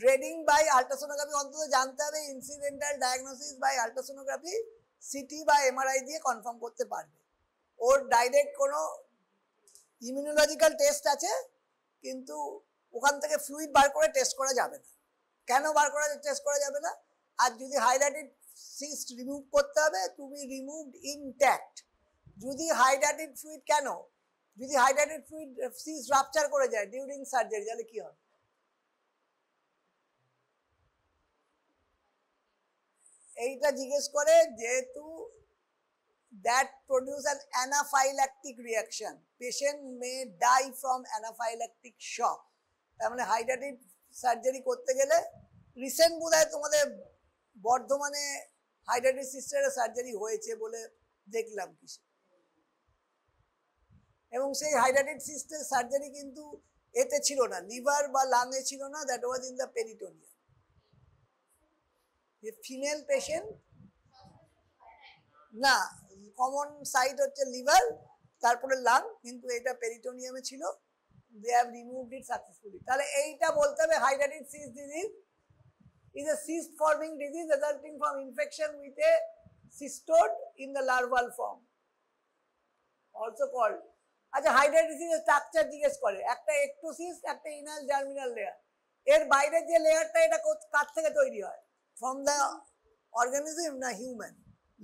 A: গ্রেডিং বাই আল্ট্রাসোনোগ্রাফি অন্তত জানতে হবে, incidental diagnosis by ultrasonography CT বা এমআরআই দিয়ে কনফার্ম করতে পারবে। ওর ডাইরেক্ট কোনো ইমিউনোলজিক্যাল টেস্ট আছে, কিন্তু ওখান থেকে ফ্লুইড বার করে টেস্ট করা যাবে না। কেন বার করা টেস্ট করা যাবে না? আর যদি হাইড্রেটেড সিস্ট রিমুভ করতে হবে, তুমি রিমুভড ইনট্যাক্ট। যদি হাইড্রেটেড ফ্লুইড, কেন যদি হাইড্রেটেড ফ্লুইড সিস্ট রাপচার করে যায় ডিউরিং সার্জারি, তাহলে কি হবে? এইটা জিজ্ঞেস করে, যেহেতু that produce an anaphylactic reaction. Patient may die from anaphylactic shock. তার মানে হাইড্রেটেড সার্জারি করতে গেলে, রিসেন্ট বোধহয় তোমাদের বর্ধমানে হাইড্রেটেড সিস্টের সার্জারি হয়েছে বলে দেখলাম কিছু। এবং সেই হাইড্রেটেড সিস্টের সার্জারি কিন্তু এতে ছিল না, লিভার বা লাংয়ে ছিল না, that was in the peritoneum. Female patient না, কমন সাইট হচ্ছে লিভার, তারপরে লাং, কিন্তু এটা পেরিটোনিয়ামে ছিল। They have removed it successfully. তাহলে এইটা বলতে হবে হাইড্রেটেড cyst disease is a cyst forming disease resulting from infection with a cystode in the larval form, also called. আচ্ছা, হাইড্রেটেড সিস্টের স্ট্রাকচার জিজ্ঞেস করে। একটা একটোসিস্ট, একটা ইনাল জার্মিনাল লেয়ার। এর বাইরে যে লেয়ারটা, এটা কার থেকে তৈরি হয়? ফ্রম দ্য অর্গানিজম না হিউম্যান?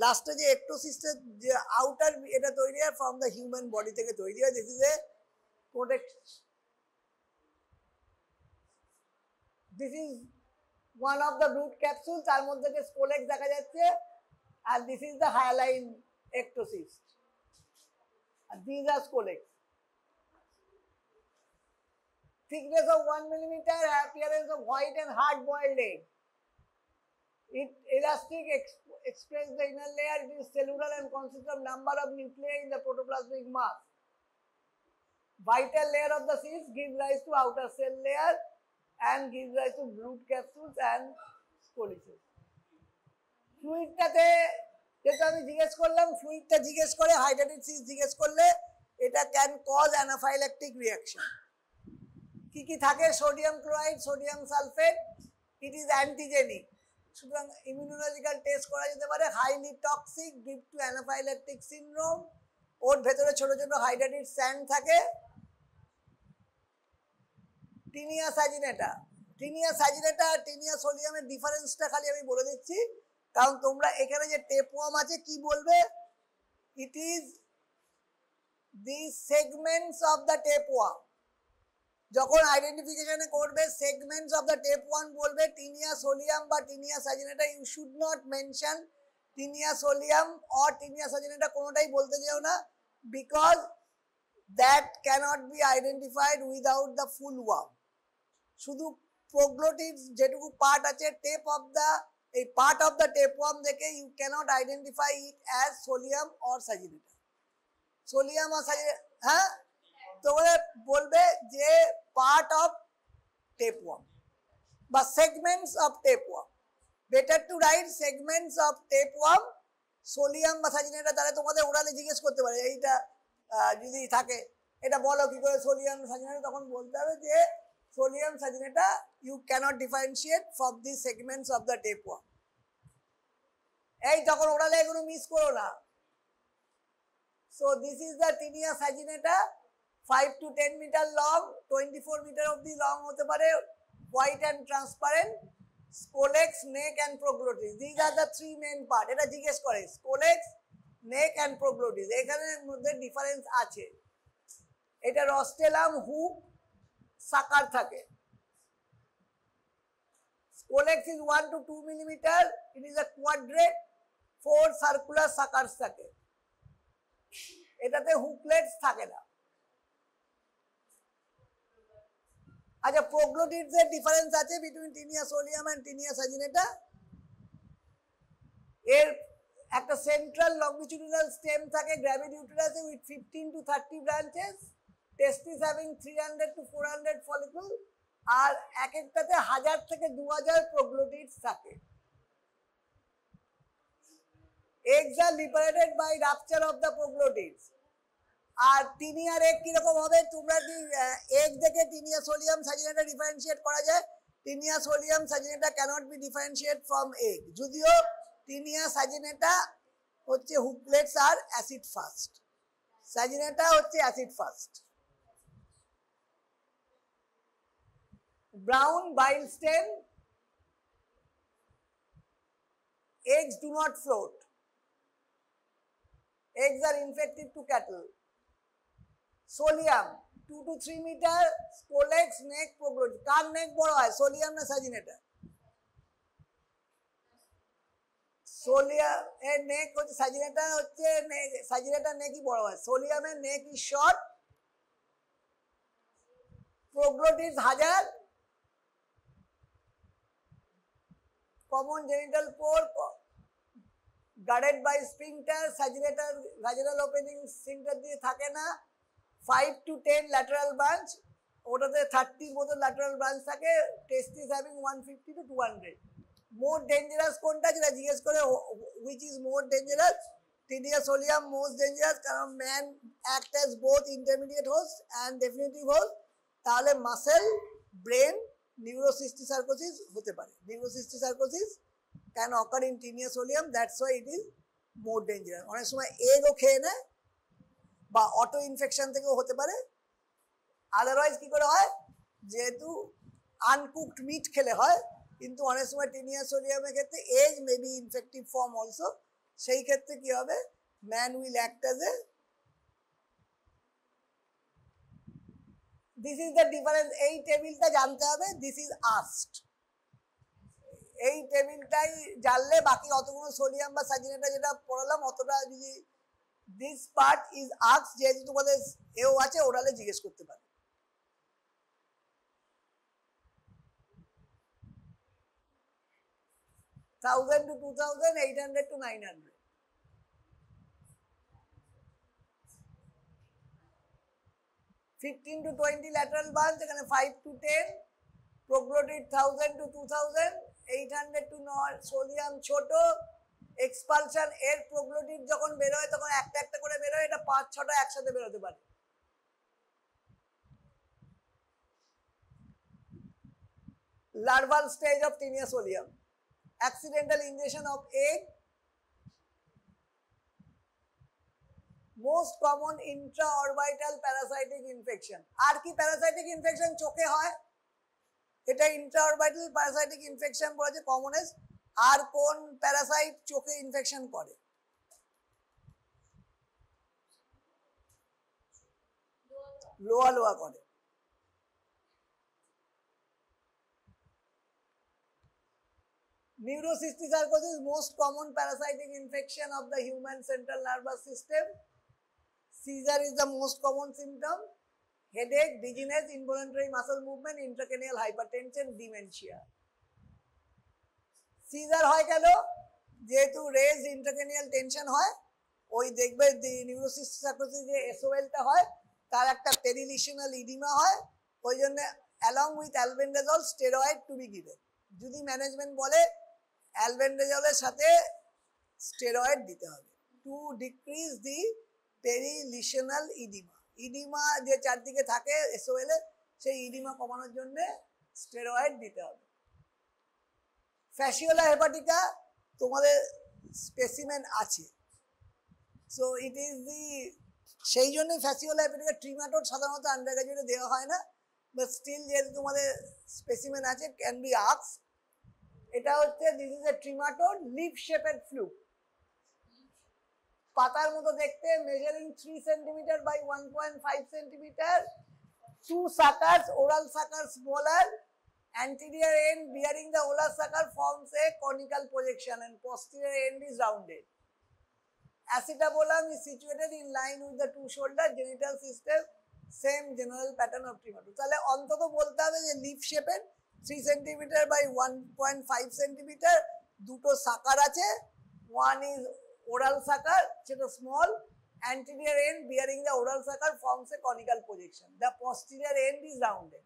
A: লাস্টে যে একটোসিস্টের যে আউটার এটা তৈরি হয় ফ্রম দ্য হিউম্যান বডি থেকে তৈরি হয়। This is a protect, this is one of the brood capsule. তার মধ্যে যে স্কোলেক্স দেখা যাচ্ছে, আর this is the hyaline ectocyst, আর this are scolex. Thickness of 1 millimeter, appearance of white and hard boiled egg. It elastic express the inner layer. It is cellular and consists of number of nuclei in the protoplasmic mass. Vital layer of the cyst gives rise to outer cell layer and gives rise to brood capsules and scoleces. ফ্লুইডটাতে যেটা আমি জিজ্ঞেস করলাম, ফ্লুইডটা জিজ্ঞেস করে, হাইড্রেটেড সিস্ট জিজ্ঞেস করলে এটা ক্যান কজ অ্যানাফাইল্যাকটিক রিঅ্যাকশন। কি কি থাকে? Sodium chloride, sodium sulphate. It is antigenic, সুতরাং ইমিউনোলজিক্যাল টেস্ট করা যেতে পারে। Highly toxic, deep to anaphylactic syndrome. ওর ভেতরে ছোট ছোট হাইড্রেটেড স্যান্ড থাকে। টিনিয়া সাজিনেটা, টিনিয়া সাজিনেটা আর টিনিয়া সোলিয়ামের ডিফারেন্সটা খালি আমি বলে দিচ্ছি, কারণ তোমরা এখানে যে টেপওয়ার্ম আছে কি বলবে? It is the segments of the tapeworm. যখন আইডেন্টিফিকেশনে করবে segments of the tape worm বলবে। Taenia solium or Taenia saginata you should not mention Taenia solium or Taenia saginata, কোনোটাই বলতে যেও না, because that cannot be identified without the full worm. শুধু প্রোগ্লোটিড যেটুকু পার্ট আছে টেপ অফ দ্য, এই part of the tape worm দেখে you cannot identify it as solium or সাজিনেটা। Sodium আর হ্যাঁ তোমরা বলবে যে পার্ট অফ টেপওয়ার্ম বা segments of tapeworm, better to right segments of tapeworm solium বা সাজিনেটা। তাহলে তোমাদের ওরালে জিজ্ঞেস করতে পারে এইটা যদি থাকে এটা বলো কি করে সোলিয়াম সাজিনেটা, তখন বলতে হবে যে solium saginata you cannot differentiate from the segments of the tapeworm. এই তখন ওরালে এগুলো মিস করো না। So this is the Tinea saginata, 5 to 10 meter long, 24 meter of the long hote pare, white and transparent, scolex, neck and proglottis. These are the three main part. Eta jigesh kore scolex, neck and proglottis. Ekhane moddhe difference ache. Eta rostrum hook sakar thake. Scolex is 1 to 2 millimeter. It is a quadrate, 4 circular suckers thake. এটাতে হুকলেটস থাকে না। আচ্ছা প্রোগ্লোটিডস এর ডিফারেন্স আছে between Taenia solium and Taenia saginata. এর একটা সেন্ট্রাল লংগিটিউডিনাল স্টেম থাকে গ্র্যাভিড ইউটেরাসে with 15 to 30 branches, testis having 300 to 400 follicle, আর এক একটাতে 1000 থেকে 2000 প্রোগ্লোটিডস থাকে। Eggs are liberated by rupture of the proglottids. আর টিনিয়ার এগ কিরকম হবে, তোমরা কি এগ দেখে টিনিয়া সোলিয়াম সাজিনেটা ডিফারেন্সিয়েট করা যায়? Taenia solium saginata cannot be differentiate from egg, যদিও টিনিয়া সাজিনেটা হচ্ছে হুকলেটস আর অ্যাসিড ফাস্ট, সাজিনেটা হচ্ছে acid fast. Brown bile stem, eggs do not float. Eggs are infective to cattle. Solium 2 to 3 meter, scolex, neck, proglottis. কার নেক বড় হয়, সোলিয়াম না সাজিনেটা? সোলিয়াম এর নেক হচ্ছে, সাজিনেটা হচ্ছে সাজিনেটার নেকই বড় হয়। সোলিয়ামের neck is short, proglottids 1000, common genital pore guarded by sphincter, sagittal vaginal opening sphincter দিয়ে থাকে না। 5 to 10 lateral branch, ওটাতে 30 মতো lateral branch থাকে। testis having 150 to 200। More dangerous কোনটা, যেটা জিজ্ঞেস করে which is more dangerous, Taenia solium most dangerous, কারণ man act as both intermediate host and definitive host. তাহলে মাসেল, ব্রেন, নিউরোসিস্টিসার্কোসিস হতে পারে। নিউরোসিস্টিসার্কোসিস can occur in Tinea solium, that's why it is more dangerous. অনেক সময় এগও খেয়ে নেয় বা অটো ইনফেকশন থেকেও হতে পারে। আদারওয়াইজ কি করে হয়, যেহেতু আনকুকড মিট খেলে হয়, কিন্তু অনেক সময় টিনিয়া সোলিয়ামের ক্ষেত্রে egg may be infective form also. সেই ক্ষেত্রে কি হবে, man will act as a, this is the difference. এই টেবিলটা জানতে হবে, দিস ইজ আস্ট। এই টেবিলটাই জানলে বাকি অতগুলো সোলিয়াম বা সাজিনেটা যেটা পড়ালাম অতটা যদি দিস পার্ট ইজ আস্ক, যেহেতু তোমাদের এও আছে ওরালে জিজ্ঞেস করতে পারে। $1000 to 2000, $800 to 900। $15 to 20 lateral branch, এখানে 5 to 10, প্রোগ্লোটিড 1000 to 2000, 800 to 9। সোলিয়াম ছোট, এক্সপালশন এর প্রোগ্লোটিড যখন বেরোয় তখন একটা একটা করে বেরোয়, এটা 5-6টা একসাথে বেরোতে পারে। Larval stage of tinea solium, accidental ingestion of egg, most common intraorbital parasitic infection। আর কি প্যারাসাইটিক ইনফেকশন চোখে হয়, এটা ইন্ট্রাঅরবিটাল প্যারাসাইটিক ইনফেকশন বলেছে কমনেস্ট। আর কোন প্যারাসাইট চোখে ইনফেকশন করে, লোয়া লোয়া করে। Neurocysticercosis, most common parasitic infection of the human central nervous system. Seizure is the most common symptom. Headache, dizziness, involuntary muscle movement, intracranial hypertension, dementia. Seizure হয় কেন, যেহেতু রেজ ইন্ট্রাক্রেনিয়াল টেনশন হয়, ওই দেখবে নিউরোসিস্টিক সার্কোসিস যে এসওএলটা হয় তার একটা পেরিলিশনাল ইডিমা হয়, ওই জন্য along with albendazole steroid to be given. যদি ম্যানেজমেন্ট বলে অ্যালবেন্ডাজলের সাথে স্টেরয়েড দিতে হবে to decrease the perilesional oedema. Oedema যে চারদিকে থাকে এসওএল এ, সেই ইডিমা কমানোর জন্য স্টেরয়েড দিতে হবে। ফ্যাসিওলা হেপাটিকা তোমাদের স্পেসিমেন আছে, সো ইট ইজ দি, সেই জন্যই ফ্যাসিওলা হেপাটিকা ট্রিমাটোড সাধারণত আন্ডার গ্রাজুয়েটে দেওয়া হয় না, বাট স্টিল যেহেতু তোমাদের স্পেসিমেন আছে ক্যান বি আস্কড। এটা হচ্ছে this is a trematode leaf shaped fluke, পাতার মতো দেখতে, measuring 3 centimetre by 1.5 centimetre, 2 suckers, oral sucker smaller, anterior end bearing the oral sucker forms a conical projection and posterior end is rounded. Acetabulum is situated in line with the two shoulder genital system, same general pattern of trematode. তাহলে অন্তত বলতে হবে যে লিফ শেপের 3 সেন্টিমিটার বাই 1.5 সেন্টিমিটার, দুটো সাকার আছে, ওয়ান ইজ ওরাল সাকার সেটা small, anterior end bearing the oral sucker forms a conical projection. The posterior end is rounded.